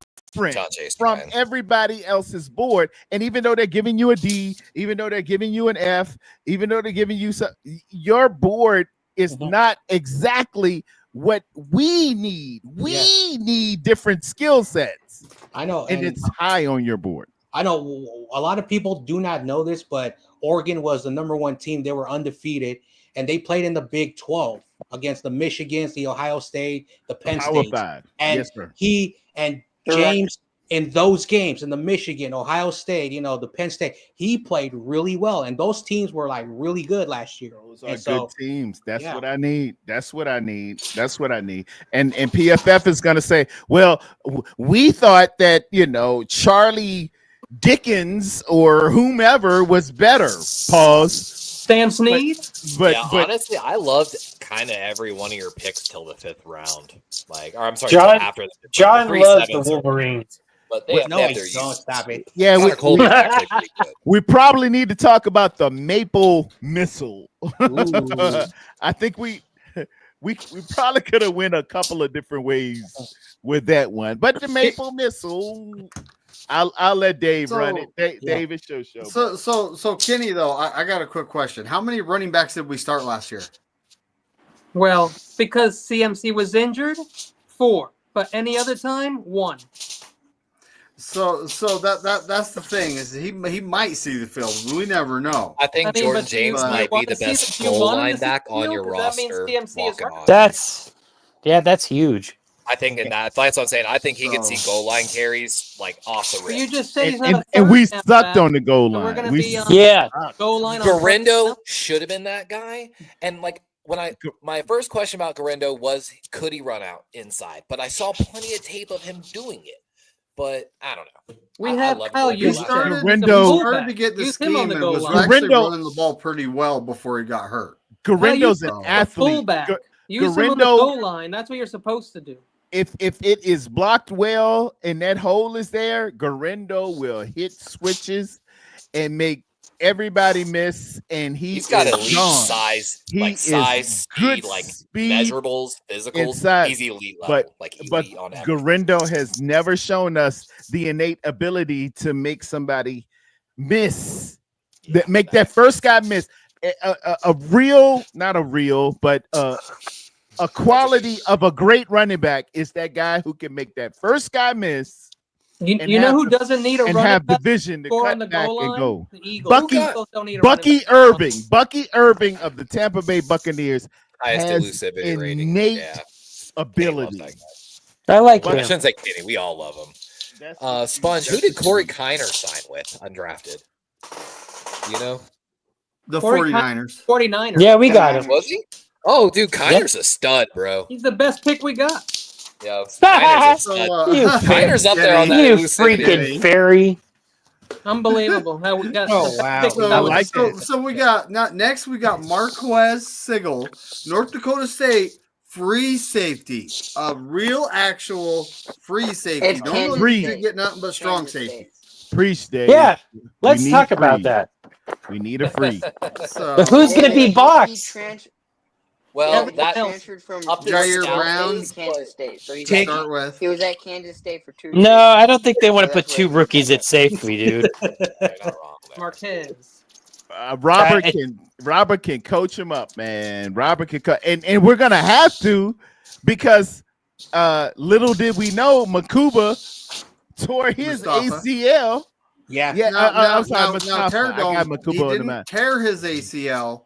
from everybody else's board. And even though they're giving you a D, even though they're giving you an F, even though they're giving you some, your board is not exactly what we need. We need different skill sets. I know, and it's high on your board. I know a lot of people do not know this, but Oregon was the #1 team. They were undefeated, and they played in the Big 12 against the Michigans, the Ohio State, the Penn State. And he and James in those games, in the Michigan, Ohio State, the Penn State, he played really well. And those teams were like really good last year. Those are good teams. That's what I need. That's what I need. That's what I need. And PFF is going to say, well, we thought that, Charlie Dickens or whomever was better. Pause. Sam Snead. But honestly, I loved kind of every one of your picks till the 5th round. Like, or I'm sorry, John- till after the John three loves the sevens are- Wolverines. But they have No, I their don't. use. Stop it. yeah, Connor Colby's actually pretty good. we probably need to talk about the Maple Missile. Ooh. I think we probably could have went a couple of different ways with that one, but the Maple Missile, I'll let Dave run it. Dave, it's your show. So Kenny, though, I got a quick question. How many running backs did we start last year? Well, because CMC was injured, 4. But any other time, 1. So that's the thing is he might see the field. We never know. I think Jordan but do you James might be want the to best see- do you goal want him line to see back the on field? your 'Cause that means roster. CMC is Walking right. on. That's huge. I think in that's what I'm saying. I think he can see goal line carries like off the But rip. you just said he's not a and we third down sucked back, on the goal so line. we're gonna We be on Yeah. goal line. on first Garindo down. should have been that guy. And like when my first question about Garindo was, could he run out inside? But I saw plenty of tape of him doing it. But I don't know. We I have love Kyle Garindo He last Juszczyk. year. He's a Garindo- fullback. Started to get the Use him on scheme the and goal was line. actually Garindo- running the ball pretty well before he got hurt. Garindo's an He's a athlete. Fullback. Use him on Garindo- the goal line. That's what you're supposed to do. If it is blocked well and that hole is there, Garindo will hit switches and make everybody miss. And He's got is elite gone. size, He like is size, good speed, like speed measurables, physicals. inside, He's elite level, like elite on everything. Garindo has never shown us the innate ability to make somebody miss. Make that first guy miss. A quality of a great running back is that guy who can make that first guy miss You know who doesn't need a and running have the back vision to score on cut the back goal and line? go. The Eagles. Bucky- The Eagles don't need a running Bucky back. Irving of the Tampa Bay Buccaneers Highest has elusivity rating. innate Yeah. ability. Kenny loves that I like guy. I him. shouldn't say Kenny. We all love him. Sponge, who did Corey Kiner sign with undrafted? You know? The Corey 49ers. 49ers. Yeah, we got him. Was he? Oh, dude, Kiner's a stud, bro. He's the best pick we got. Yeah, Kiner's a stud. You Kiner's up there on that You elusivity. freaking fairy. Unbelievable. How we got Oh, wow. pick So, that was- So we got next we got Marquez Sigel, North Dakota State free safety, a real actual free safety. It's Don't Kansas really State. get nothing but strong Kansas safety. State. Preach, Dave. Yeah, let's need talk about free. that. We need a free. So But who's gonna be He boxed? Well, Yeah, that transferred from up to Jair scout Brown. days, Kansas State. So he's to at, start with. he was at Kansas State for 2 years. No, I don't think they want to So put that's two where- rookies at safety, dude. You're not wrong there. Marquez. Robert can coach him up, man. Robert can and we're gonna have to because little did we know Makuba tore his Mustafa. ACL. Yeah. Yeah, I'm sorry, Mustafa. I Tarrerdome, got he Makuba in the didn't mind. tear his ACL.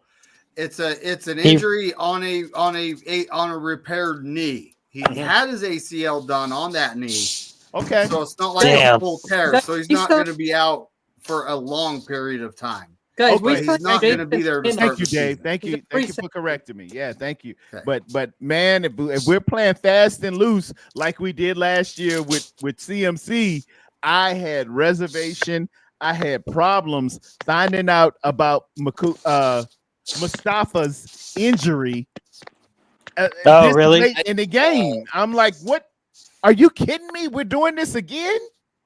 It's an injury on a repaired knee. He had his ACL done on that knee, Okay. so it's not like Damn. a full tear. So he's not going to be out for a long period of time. Guys, Okay, we he's signed not Jason gonna be there to Pinnock. start Thank you, the Dave. season. Thank He's you. a free Thank you for correcting me. Yeah, thank you. Okay. But man, if we're playing fast and loose like we did last year with CMC, I had reservation. I had problems finding out about Mustafa's injury. This really? late in the game? I'm like, what? Are you kidding me? We're doing this again?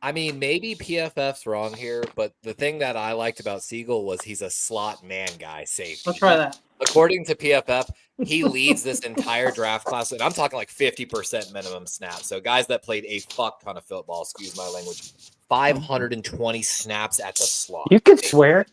I mean, maybe PFF's wrong here, but the thing that I liked about Siegel was he's a slot man guy safety. Let's try that. According to PFF, he leads this entire draft class, and I'm talking like 50% minimum snaps. So guys that played a fuck ton of football, excuse my language, 520 snaps at the slot. You could swear.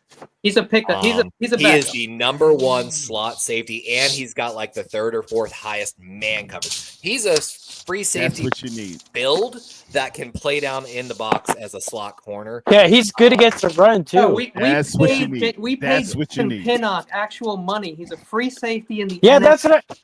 He's a pick. He's a He backup. is the number one slot safety, and he's got like the third or fourth highest man coverage. He's a free That's safety what you need. build that can play down in the box as a slot corner. Yeah, he's good against the run too. No, we That's what you paid, need. we paid That's what you Jason need. Pinnock actual money. He's a free safety in the Yeah, NFL. that's what I.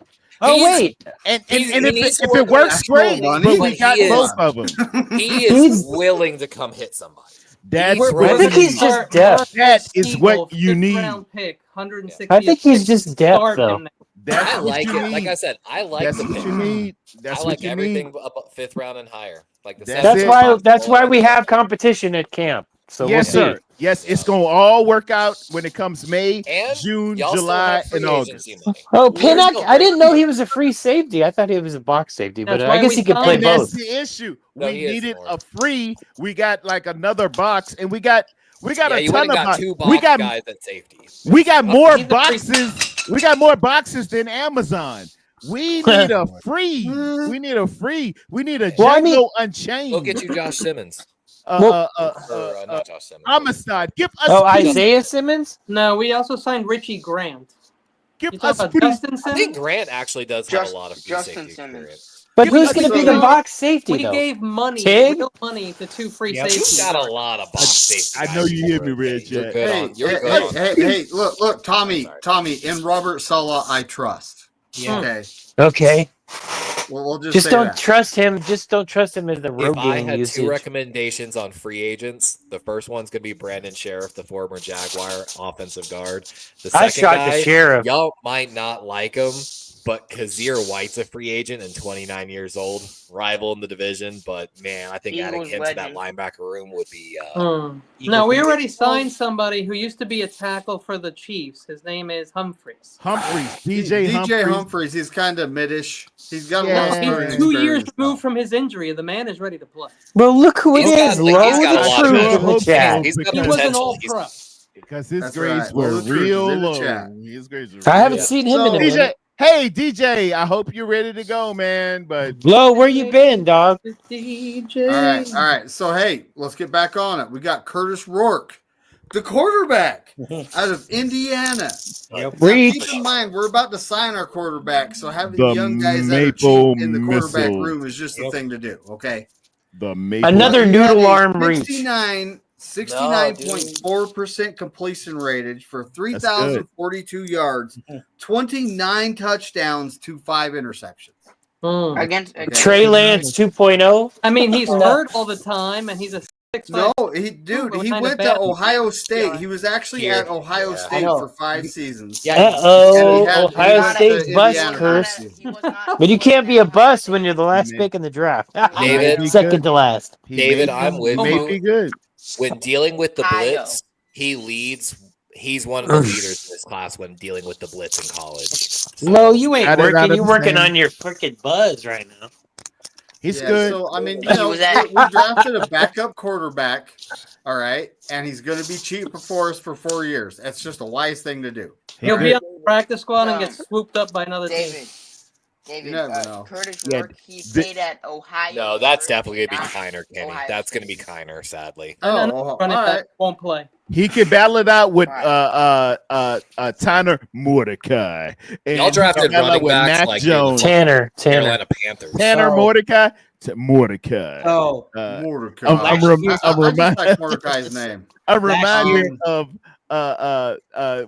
Oh He's- wait, And He if needs to it work works, actual great. money, But but we got he is- both of them. He is He's- willing to come hit somebody. That's We're- what I think you he's need. just deaf. That is what Eagles, you need. fifth-round pick, 160. I think he's just deaf, though. That's I what like you it. need. Like I said, I like That's the what pick. you need. That's I what like you everything need. up 5th round and higher. Like the That's That's it. why. That's why we have competition at camp. So yes, we'll see. sir. Yes, it's gonna all work out when it comes May, And June, y'all still July, have free and August. agency money. Oh, There's Pinnock! still I didn't free- know he was a free safety. I thought he was a box safety, but That's I why guess we he could play signed And him. that's both. the issue. No, We he is needed more. a free. We got like another box, and we got Yeah, a you ton went of and got boxes. 2 We box got guys at safety. we got Well, more he's a free- boxes. We got more boxes than Amazon. We need a free. We need a free. We need a Well, I Django mean- Unchained. Go get you Josh Simmons. Well- Or not Josh Simmons. Homicide. Give us Oh, speed. Isaiah Simmons. No, we also signed Richie Grant. Give You us talking speed. about Justin I think Simmons? Grant actually does have Just- a lot of free Justin safety Simmons. experience. But Give who's us going to be speed. the box safety We though? gave money, Tig? real money, to 2 free Yep. safeties. You got a lot of box safety. I know guys you hear for me, it. Reg. You're good Hey, on. You're hey, good on. hey, look, Tommy, in Robert Saleh, I trust. Yeah. Okay, Okay, we'll just just say don't that. trust him. Just don't trust him as the road If I game had usage. 2 recommendations on free agents, the first one's gonna be Brandon Sheriff, the former Jaguar offensive guard. The I second shot guy, the sheriff. y'all might not like him, but Kazir White's a free agent and 29 years old, rival in the division. But man, I think adding Eagles him to that legend. linebacker room would be. No, we already signed somebody who used to be a tackle for the Chiefs. His name is Humphreys. DJ Humphreys. Humphreys, he's kind of mid-ish. He's got Yeah. a lot of He's starting 2 years experience, removed though. from his injury. The man is ready to play. Well, look who it He's got- is. he's Low got a the lot of truth in the potential. chat. He's got He was an potential. all-pro. Because his That's grades right. were Well, the truth is real in the low. chat. His grades were I haven't real seen him in a So- DJ, minute. hey DJ, I hope you're ready to go, man. But Low, where you been, dog? DJ. All right. So hey, let's get back on it. We got Curtis Rourke, the quarterback out of Indiana. Yep. Now, Reach. keep in mind, we're about to sign our quarterback, so having The young guys that are Maple cheap in the quarterback Missile. room is just the Yep. thing to do. Okay. the Maple Another He had noodle a arm reach. 69.4% completion rating for 3,042 yards, 29 touchdowns to 5 interceptions. Against Trey Lance 2.0. I mean, he's hurt all the time, and he's a 6'5". No, he Kinda went bad. to Ohio State. He was actually Here. at Ohio Yeah. State I know. for 5 seasons. Yeah. Uh-oh, And he had Ohio the State bus Indiana curse. curse. But you can't be a bust when you're the last pick in the draft. David. Second to last. David, I'm with He may you. be good. When dealing with the Ohio. blitz, he leads. He's one of the leaders in this class when dealing with the blitz in college. No, you ain't Got it out working. of You're the working sand. on your freaking buzz right now. He's Yeah, good. So I mean, He was at- we drafted a backup quarterback, all right, and he's going to be cheap for us for 4 years. That's just a wise thing to do. He'll He be good. on the practice squad and get swooped up by another team. David, You never know. Curtis Yeah, Rourke, he stayed at Ohio. No, that's University, definitely gonna be not Kiner, Kenny. Ohio That's gonna be State. Kiner, sadly. And all running back right. won't play. He can battle it out with Right. Tanner Mordecai. And Y'all drafted he can battle it running with backs Mac like Jones. Tanner. Carolina Panthers. Tanner Oh. Mordecai to Mordecai. Oh, Mordecai. I'm last rem- year- I'm I remi- just like Mordecai's name. I'm Last reminded year- of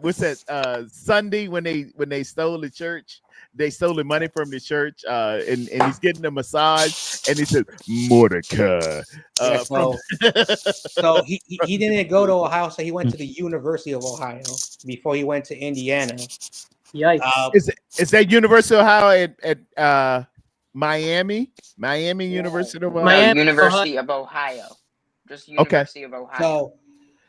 what's that Sunday when they stole the church. They stole the money from the church, and he's getting a massage, and he said Mordecai. yeah, From so he didn't go to Ohio State. He went to the University of Ohio before he went to Indiana. Yikes. is that University of Ohio at Miami University of Ohio? Miami. University of Ohio. Just University of Ohio. So,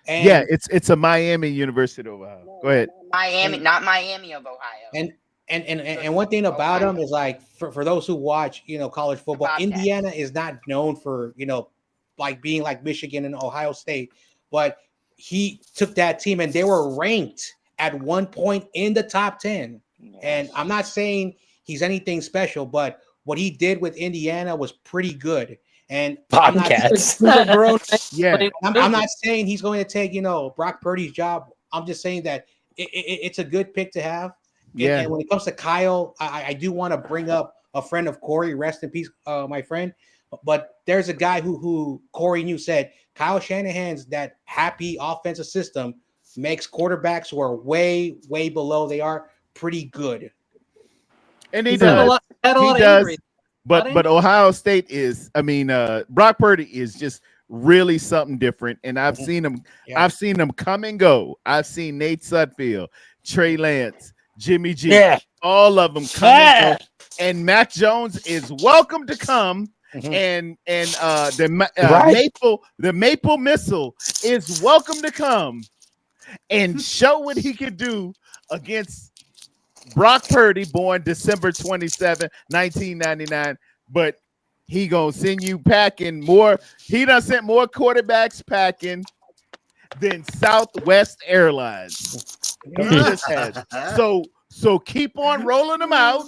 and Yeah, it's a Miami University of Ohio. Go ahead. Miami, not Miami of Ohio. and one thing about him is like for those who watch college football, Bobcats. Indiana is not known for like being like Michigan and Ohio State, but he took that team and they were ranked at one point in the top 10. And I'm not saying he's anything special, but what he did with Indiana was pretty good. And Bobcats. Yeah. I'm not saying he's going to take Brock Purdy's job. I'm just saying that it's a good pick to have. Yeah. And when it comes to Kyle, I do want to bring up a friend of Korey. Rest in peace, my friend. But there's a guy who Korey knew said Kyle Shanahan's that happy offensive system makes quarterbacks who are way below they are pretty good. And he He's had a does. lot, had a He lot of does. injuries. But Ohio State is, Brock Purdy is just really something different. And I've seen him, Yeah. I've seen him come and go. I've seen Nate Sudfeld, Trey Lance, Jimmy G, Yeah. all of them come and go. And Mac Jones is welcome to come and the Maple Missile is welcome to come and show what he could do against Brock Purdy, born December 27, 1999. But he gonna send you packing more. He done sent more quarterbacks packing than Southwest Airlines. He just has. So keep on rolling them out,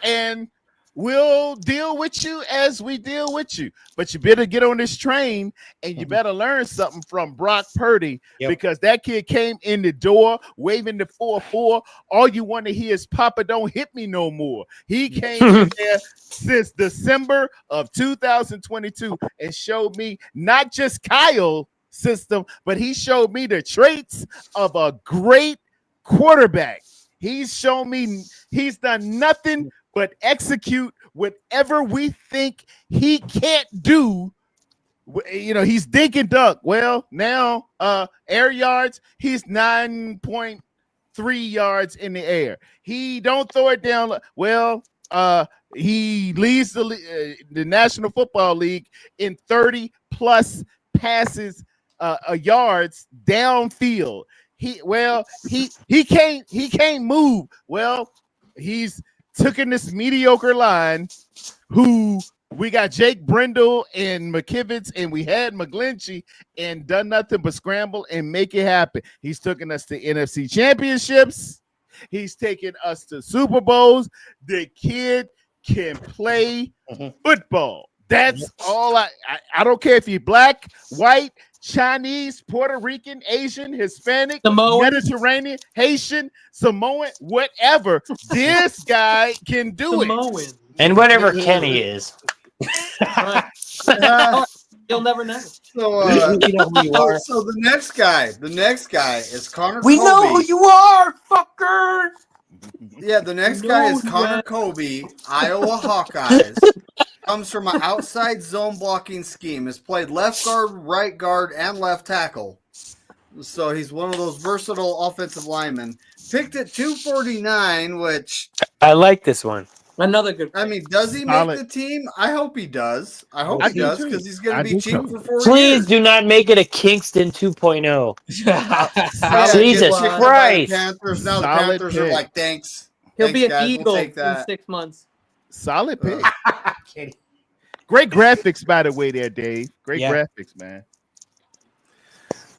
and we'll deal with you as we deal with you. But you better get on this train, and you better learn something from Brock Purdy, because that kid came in the door waving the 4-4. All you want to hear is "Papa, don't hit me no more." He came in there since December of 2022 and showed me not just Kyle system, but he showed me the traits of a great quarterback. He's shown me he's done nothing but execute whatever we think he can't do. You know, he's dink and dunk. Well, now air yards, he's 9.3 yards in the air. He don't throw it down. Well, he leads the National Football League in 30 plus passes yards downfield. He can't move. Well, he's taken this mediocre line who we got Jake Brendel and McKivitz, and we had McGlinchey, and done nothing but scramble and make it happen. He's taken us to NFC championships. He's taken us to Super Bowls. The kid can play football. That's all I don't care if you're black, white, Chinese, Puerto Rican, Asian, Hispanic, Samoan, Mediterranean, Haitian, Samoan, whatever. This guy can do it. And whatever Kenny is. You'll never know. So, so the next guy is Connor. We know who you are, fucker. Yeah, the next guy is Connor Kobe, Iowa Hawkeyes. Comes from an outside zone blocking scheme. Has played left guard, right guard, and left tackle. So he's one of those versatile offensive linemen. Picked at 249, which I like this one. Another good pick. I mean, does he make the team? I hope he does. I hope he does, because he's going to be cheap for 4 years. Please do not make it a Kingston 2.0. Jesus Christ. Panthers. Now the Panthers are like, thanks. He'll be an guys. Eagle We'll in 6 months. Solid pick. Great graphics, by the way, there, Dave. Great graphics, man.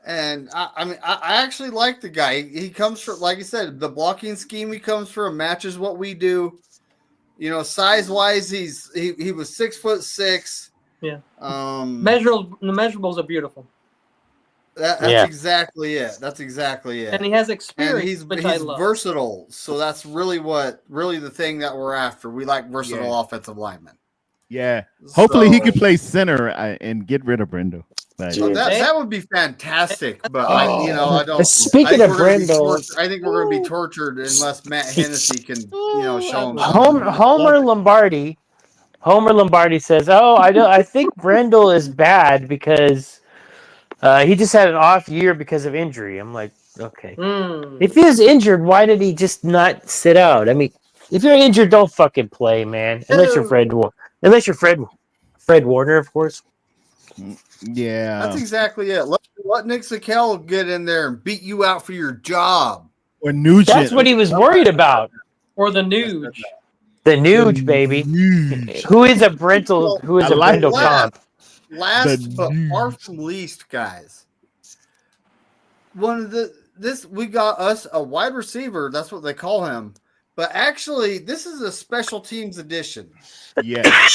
And I mean, I actually like the guy. He comes from, like I said, the blocking scheme he comes from matches what we do. You know, size wise, he was 6'6". Yeah. The measurables are beautiful. That's exactly it. That's exactly it. And he has experience. And he's versatile. So that's really the thing that we're after. We like versatile offensive linemen. Yeah. Hopefully he could play center and get rid of Brendel. That would be fantastic. But I don't. Speaking of Brendel, I think we're going to be tortured unless Matt Hennessy can, show him. Homer Lombardi says, "Oh, I think Brendel is bad because he just had an off year because of injury." I'm like, okay. If he was injured, why did he just not sit out? I mean, if you're injured, don't fucking play, man. Unless you're Fred Warner, of course. Yeah, that's exactly it. Let Nick Sakel get in there and beat you out for your job. Or Nugent. That's what he was worried about. Or the Nuge. The Nuge, baby. Who is a Brendel? Who is a Brendel comp? Last but far from least, guys. We got us a wide receiver. That's what they call him. But actually, this is a special teams edition. Yeah.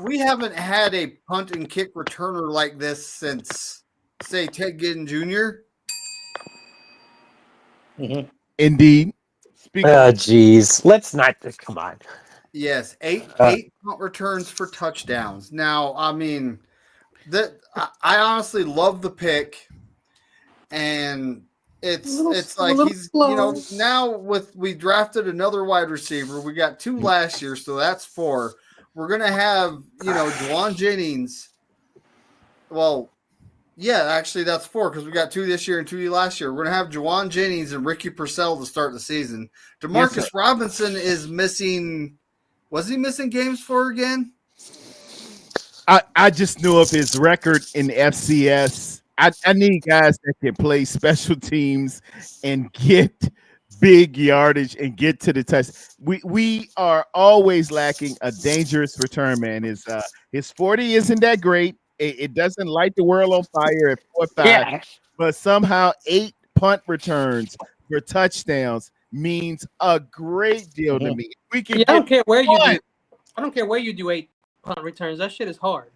We haven't had a punt and kick returner like this since, say, Ted Ginn Jr. Indeed. Oh, geez. Let's not. Come on. Yes, eight punt returns for touchdowns. Now, I mean, I honestly love the pick, and it's like he's now we drafted another wide receiver. We got 2 last year, so that's 4. We're gonna have Juwan Jennings. Well, yeah, actually that's 4 because we got 2 this year and 2 last year. We're gonna have Juwan Jennings and Ricky Purcell to start the season. Demarcus Robinson is missing. Was he missing games for again? I just knew of his record in FCS. I need guys that can play special teams and get big yardage and get to the touch. We are always lacking a dangerous return man. His 40 isn't that great. It doesn't light the world on fire at 4.5, Yeah. but somehow 8 punt returns for touchdowns means a great deal to me. We can Yeah, I don't get care where you one. do. I don't care where you do 8 punt returns. That shit is hard.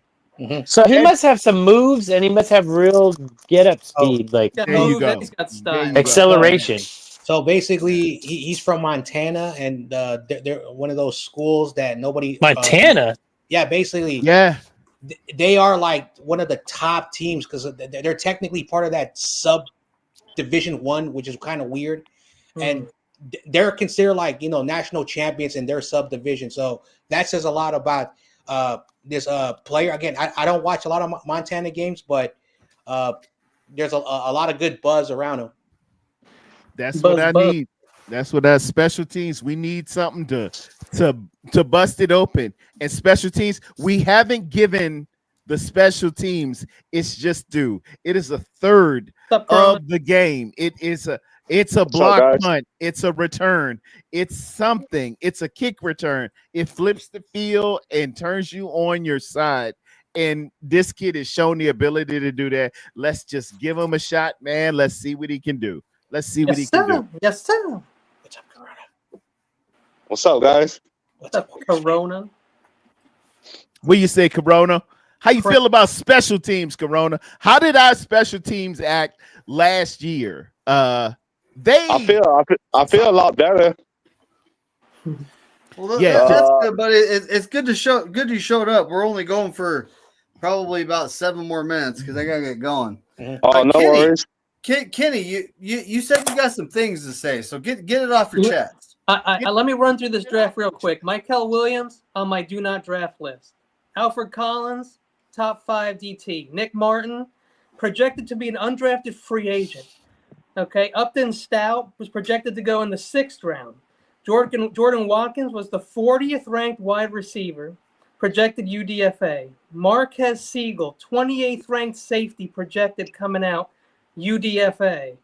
So he must have some moves, and he must have real get up speed, like He's got There you moves go. and he's got There style. you go. acceleration. So basically, he's from Montana, and they're one of those schools that nobody. Montana. Yeah, basically, Yeah. they are like one of the top teams because they're technically part of that sub Division 1, which is kind of weird, and they're considered like national champions in their subdivision. So that says a lot about this player. Again, I don't watch a lot of Montana games, but there's a lot of good buzz around him. That's Buzz, what I buzz. need. That's what us special teams. We need something to bust it open. And special teams, we haven't given the special teams its just due. It is a third of the game. It's a block punt. It's a return. It's something. It's a kick return. It flips the field and turns you on your side. And this kid has shown the ability to do that. Let's just give him a shot, man. Let's see what he can do. Let's see what he can do. Yes, sir. What's up, Corona? What's up, guys? What's up, Corona? What you say, Corona? How you feel about special teams, Corona? How did our special teams act last year? I feel a lot better. Well, Yeah. that's good, but it's good to show. Good you showed up. We're only going for probably about 7 more minutes because I gotta get going. Oh, no Kenny, worries. Kenny, you said you got some things to say, so get it off your chest. Let me run through this draft real quick. Michael Williams on my do not draft list. Alfred Collins, top 5 DT. Nick Martin, projected to be an undrafted free agent. Okay, Upton Stout was projected to go in the 6th round. Jordan Watkins was the 40th ranked wide receiver, projected UDFA. Marquez Siegel, 28th ranked safety, projected coming out UDFA.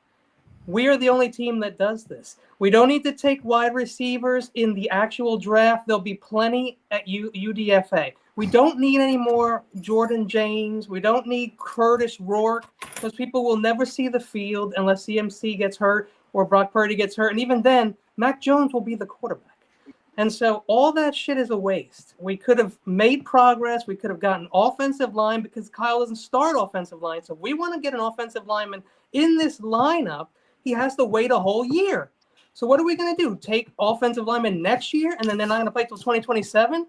We are the only team that does this. We don't need to take wide receivers in the actual draft. There'll be plenty at UDFA. We don't need any more Jordan James. We don't need Curtis Rourke. Those people will never see the field unless CMC gets hurt or Brock Purdy gets hurt. And even then, Mac Jones will be the quarterback. And so all that shit is a waste. We could have made progress. We could have gotten offensive line because Kyle doesn't start offensive line. So if we want to get an offensive lineman in this lineup, he has to wait a whole year. So what are we going to do? Take offensive linemen next year and then they're not going to play till 2027?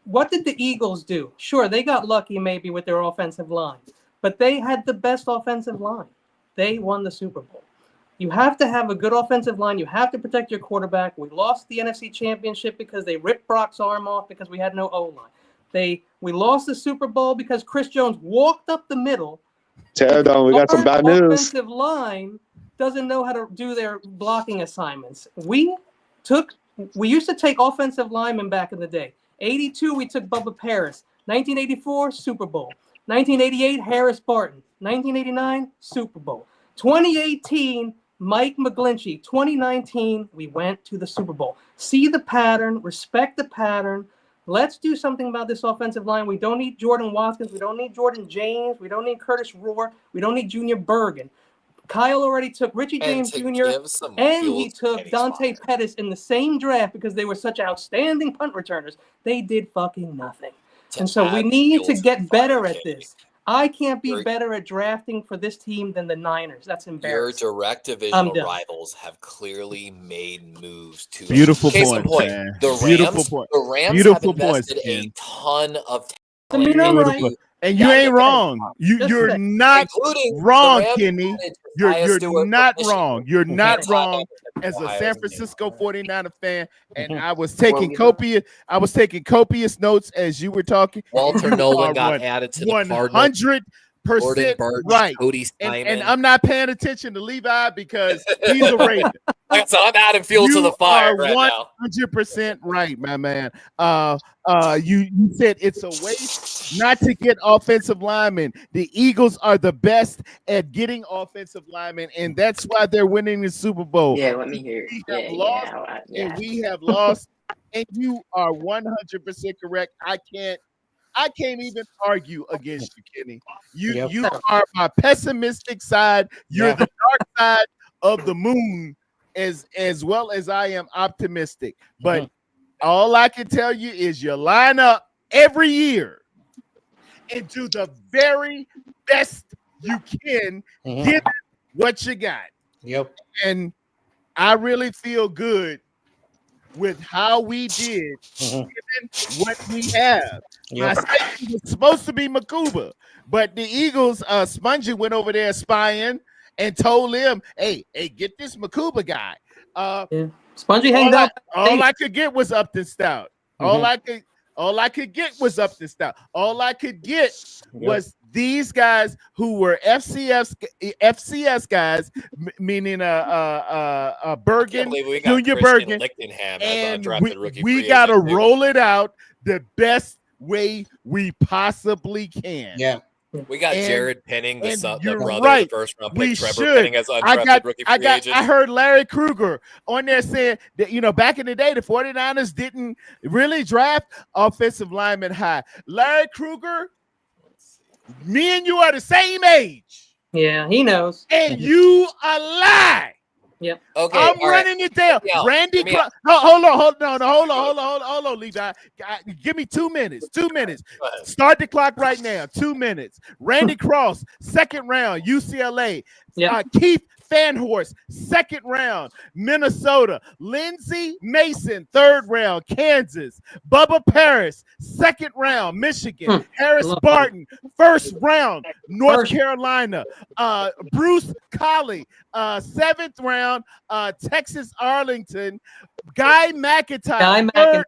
What did the Eagles do? Sure, they got lucky maybe with their offensive line, but they had the best offensive line. They won the Super Bowl. You have to have a good offensive line. You have to protect your quarterback. We lost the NFC Championship because they ripped Brock's arm off because we had no O-line. We lost the Super Bowl because Chris Jones walked up the middle. Tarrerdome, we got some bad news. Offensive line doesn't know how to do their blocking assignments. We used to take offensive linemen back in the day. 82, we took Bubba Paris. 1984, Super Bowl. 1988, Harris Barton. 1989, Super Bowl. 2018, Mike McGlinchey. 2019, we went to the Super Bowl. See the pattern, respect the pattern. Let's do something about this offensive line. We don't need Jordan Watkins. We don't need Jordan James. We don't need Curtis Rourke. We don't need Junior Bergen. Kyle already took Richie James Jr. and he took Dante Pettis in the same draft because they were such outstanding punt returners. They did fucking nothing. And so we need to get better at this. I can't be better at drafting for this team than the Niners. That's embarrassing. Your direct divisional rivals have clearly made moves to Beautiful case point, in point. man. The Beautiful point. Rams Beautiful have invested points, a ton of right. And you ain't wrong. You're not wrong, Kenny. You're not wrong. You're not wrong. As a San Francisco 49er fan, and I was taking copious notes as you were talking. Walter Nolan got added to the Cardinals. Gordon Burch, right. Cody Simon. And I'm not paying attention to Levi because he's a Raven. So I'm adding fuel to the fire right now. 100% right, my man. You said it's a waste not to get offensive linemen. The Eagles are the best at getting offensive linemen, and that's why they're winning the Super Bowl. Yeah, let me hear. And we have lost, and you are 100% correct. I can't even argue against you, Kenny. You are my pessimistic side. You're the dark side of the moon, as well as I am optimistic. But all I can tell you is you line up every year and do the very best you can, given what you got. Yep. And I really feel good with how we did, given what we have. My safety was supposed to be Makuba, but the Eagles, Spongy went over there spying and told him, hey, get this Makuba guy. Spongy hanged out. All I could get was Upton Stout. All I could get was Upton Stout. All I could get was these guys who were FCS guys, meaning Bergen, Junior Bergen, and we got to roll it out the best way we possibly can. Yeah. We got Jared Penning, the brother of the first round pick. Trevor Penning as undrafted rookie free agent. I heard Larry Kruger on there saying that, back in the day, the 49ers didn't really draft offensive linemen high. Larry Kruger, me and you are the same age. Yeah, he knows. And you are lying. Yep. Okay. I'm running it down. Randy Clark. Hold on, Levi. Give me 2 minutes. 2 minutes. Start the clock right now. 2 minutes. Randy Cross, second round, UCLA. Keith Fanhorst, second round, Minnesota. Lindsey Mason, third round, Kansas. Bubba Paris, second round, Michigan. Harris Barton, first round, North Carolina. Bruce Colley, seventh round, Texas Arlington. Guy McIntyre,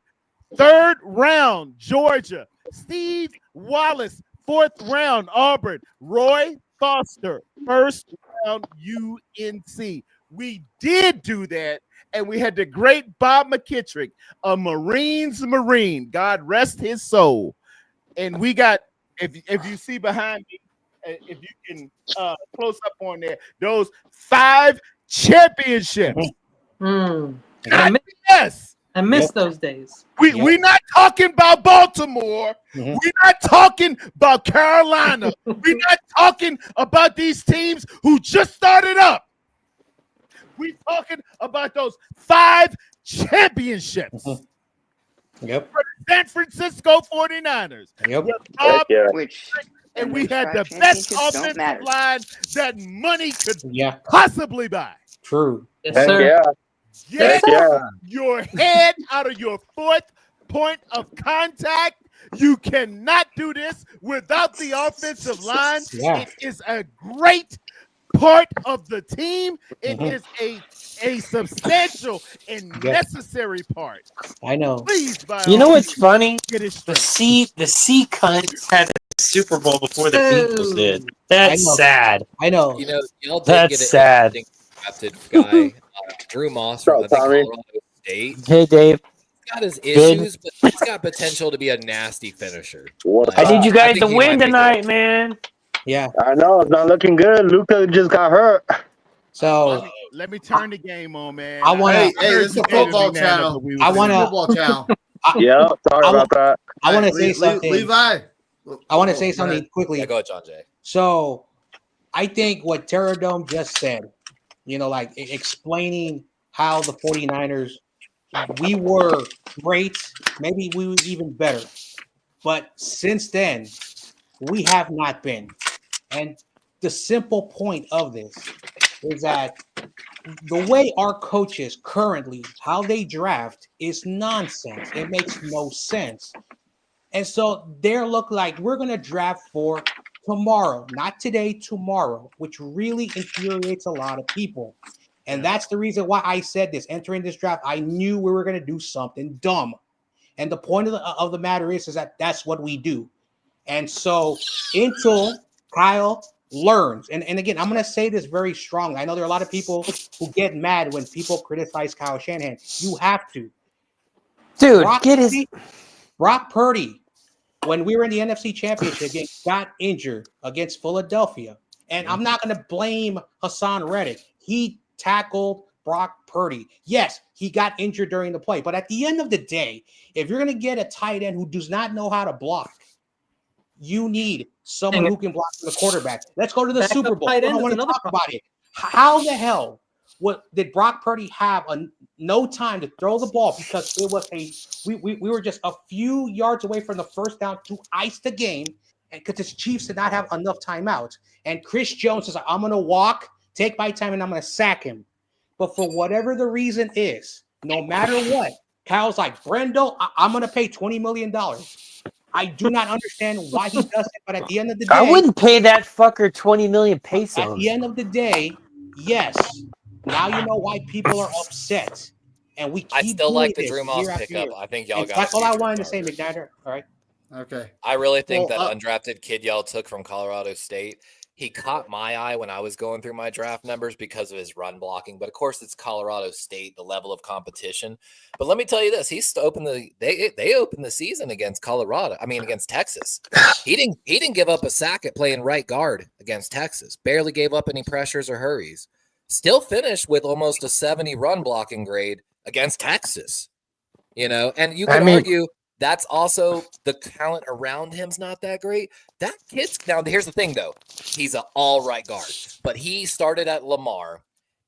third round, Georgia. Steve Wallace, fourth round, Auburn. Roy Foster, first round, UNC. We did do that, and we had the great Bob McKittrick, a Marine's Marine. God rest his soul. And we got, if you see behind me, if you can close up on there, those 5 championships. Yes. I miss those days. We're not talking about Baltimore. We're not talking about Carolina. We're not talking about these teams who just started up. We're talking about those 5 championships. For the San Francisco 49ers. And we had the best offensive line that money could possibly buy. True. Yes, sir. Get your head out of your fourth point of contact. You cannot do this without the offensive line. It is a great part of the team. It is a substantial and necessary part. I know. Please, you know what's funny? The C cunts had the Super Bowl before the Eagles did. That's sad. I know. Y'all did That's get sad. Drafted guy, Drew Moss from Colorado State. Hey, Dave. He's got his issues, but he's got potential to be a nasty finisher. I need you guys to win tonight, man. Yeah. I know. It's not looking good. Luka just got hurt. So let me turn the game on, man. I want to. Hey, this is a football channel. I want to. Football channel. Yeah. Sorry about that. I want to say something. Levi. I want to say something quickly. Yeah, go ahead, John Jay. So I think what Tarrerdome just said, like explaining how the 49ers, we were great, maybe we were even better. But since then, we have not been. And the simple point of this is that the way our coaches currently, how they draft is nonsense. It makes no sense. And so they're looking like we're going to draft for tomorrow, not today, tomorrow, which really infuriates a lot of people. And that's the reason why I said this. Entering this draft, I knew we were going to do something dumb. And the point of the matter is that that's what we do. And so until Kyle learns. And again, I'm going to say this very strongly. I know there are a lot of people who get mad when people criticize Kyle Shanahan. You have to. Dude, Brock Purdy, when we were in the NFC Championship game, got injured against Philadelphia. And I'm not going to blame Hassan Reddick. He tackled Brock Purdy. Yes, he got injured during the play. But at the end of the day, if you're going to get a tight end who does not know how to block, you need someone who can block the quarterback. Let's go to the Super Bowl. I don't want to talk about it. How the hell did Brock Purdy have no time to throw the ball because it was we were just a few yards away from the first down to ice the game, and because the Chiefs did not have enough timeouts. And Chris Jones is like, I'm gonna walk, take my time, and I'm gonna sack him. But for whatever the reason is, no matter what, Kyle's like, Brendo, I'm gonna pay $20 million. I do not understand why he does it, but at the end of the day, I wouldn't pay that fucker 20 million pesos. At the end of the day, yes. Now you know why people are upset, and we. I still like the Drew Moss pickup. I think y'all got. That's all I wanted to say, McNader. All right. Okay. I really think that undrafted kid y'all took from Colorado State. He caught my eye when I was going through my draft numbers because of his run blocking. But of course, it's Colorado State, the level of competition. But let me tell you this: they opened the season against Colorado. I mean, against Texas. He didn't give up a sack at playing right guard against Texas. Barely gave up any pressures or hurries. Still finished with almost a 70 run blocking grade against Texas. And you can argue that's also the talent around him's not that great. That kid's now. Here's the thing, though. He's an all right guard, but he started at Lamar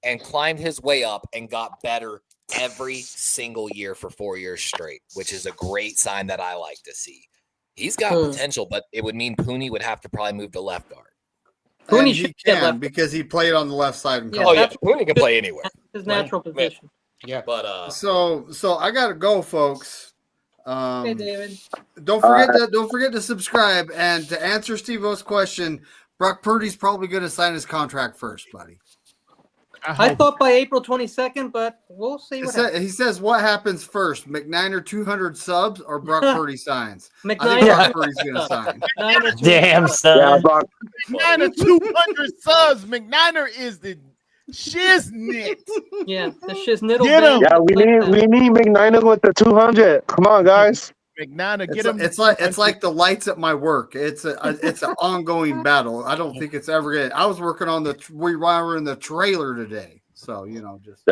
and climbed his way up and got better every single year for 4 years straight, which is a great sign that I like to see. He's got potential, but it would mean Pooney would have to probably move to left guard. Pooney he can because he played on the left side. Pooney can play anywhere. His natural position. Yeah, but so I gotta go, folks. Hey, David. Don't forget to subscribe. And to answer Steve-O's question, Brock Purdy's probably going to sign his contract first, buddy. I thought by April 22nd, but we'll see what happens. He says, what happens first? McNiner 200 subs or Brock Purdy signs? McNiner, I think Brock Purdy's going to sign. Damn, son. Yeah, Brock. McNiner 200 subs. McNiner is the shiznit. Yeah, the shiznittle. Yeah, we need McNiner with the 200. Come on, guys. McNiner, get him. It's like the lights at my work. It's an ongoing battle. I don't think it's ever going. I was working on we were in the trailer today, so just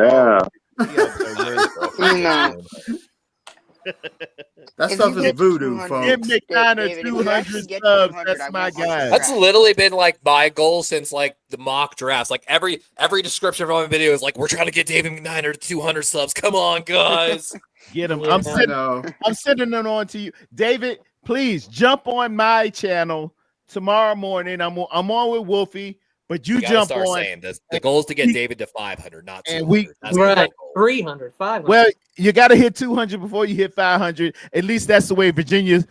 that stuff is voodoo, folks. Give McNiner 200 subs. That's my guy. That's literally been like my goal since like the mock drafts. Like every description of my video is like, we're trying to get David McNiner to 200 subs. Come on, guys. Get him. I'm sending it on to you. David, please jump on my channel tomorrow morning. I'm on with Wolfie, but you jump on. Saying this. The goal is to get David to 500, not 200. And right. 300, 500. Well, you got to hit 200 before you hit 500. At least that's the way Virginia's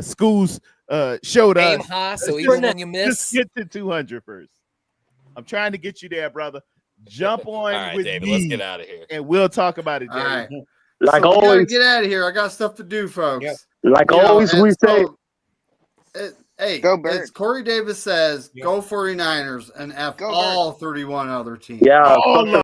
schools showed us. Aim high, so even when you miss, just get to 200 first. I'm trying to get you there, brother. Jump on. All right, with David, me, let's get out of here. And we'll talk about it, David. All right. Like so always, get out of here. I got stuff to do, folks. Yep. Like always, we say. Hey, go Bird. As Corey Davis says, go 49ers and F all 31 other teams. Yeah.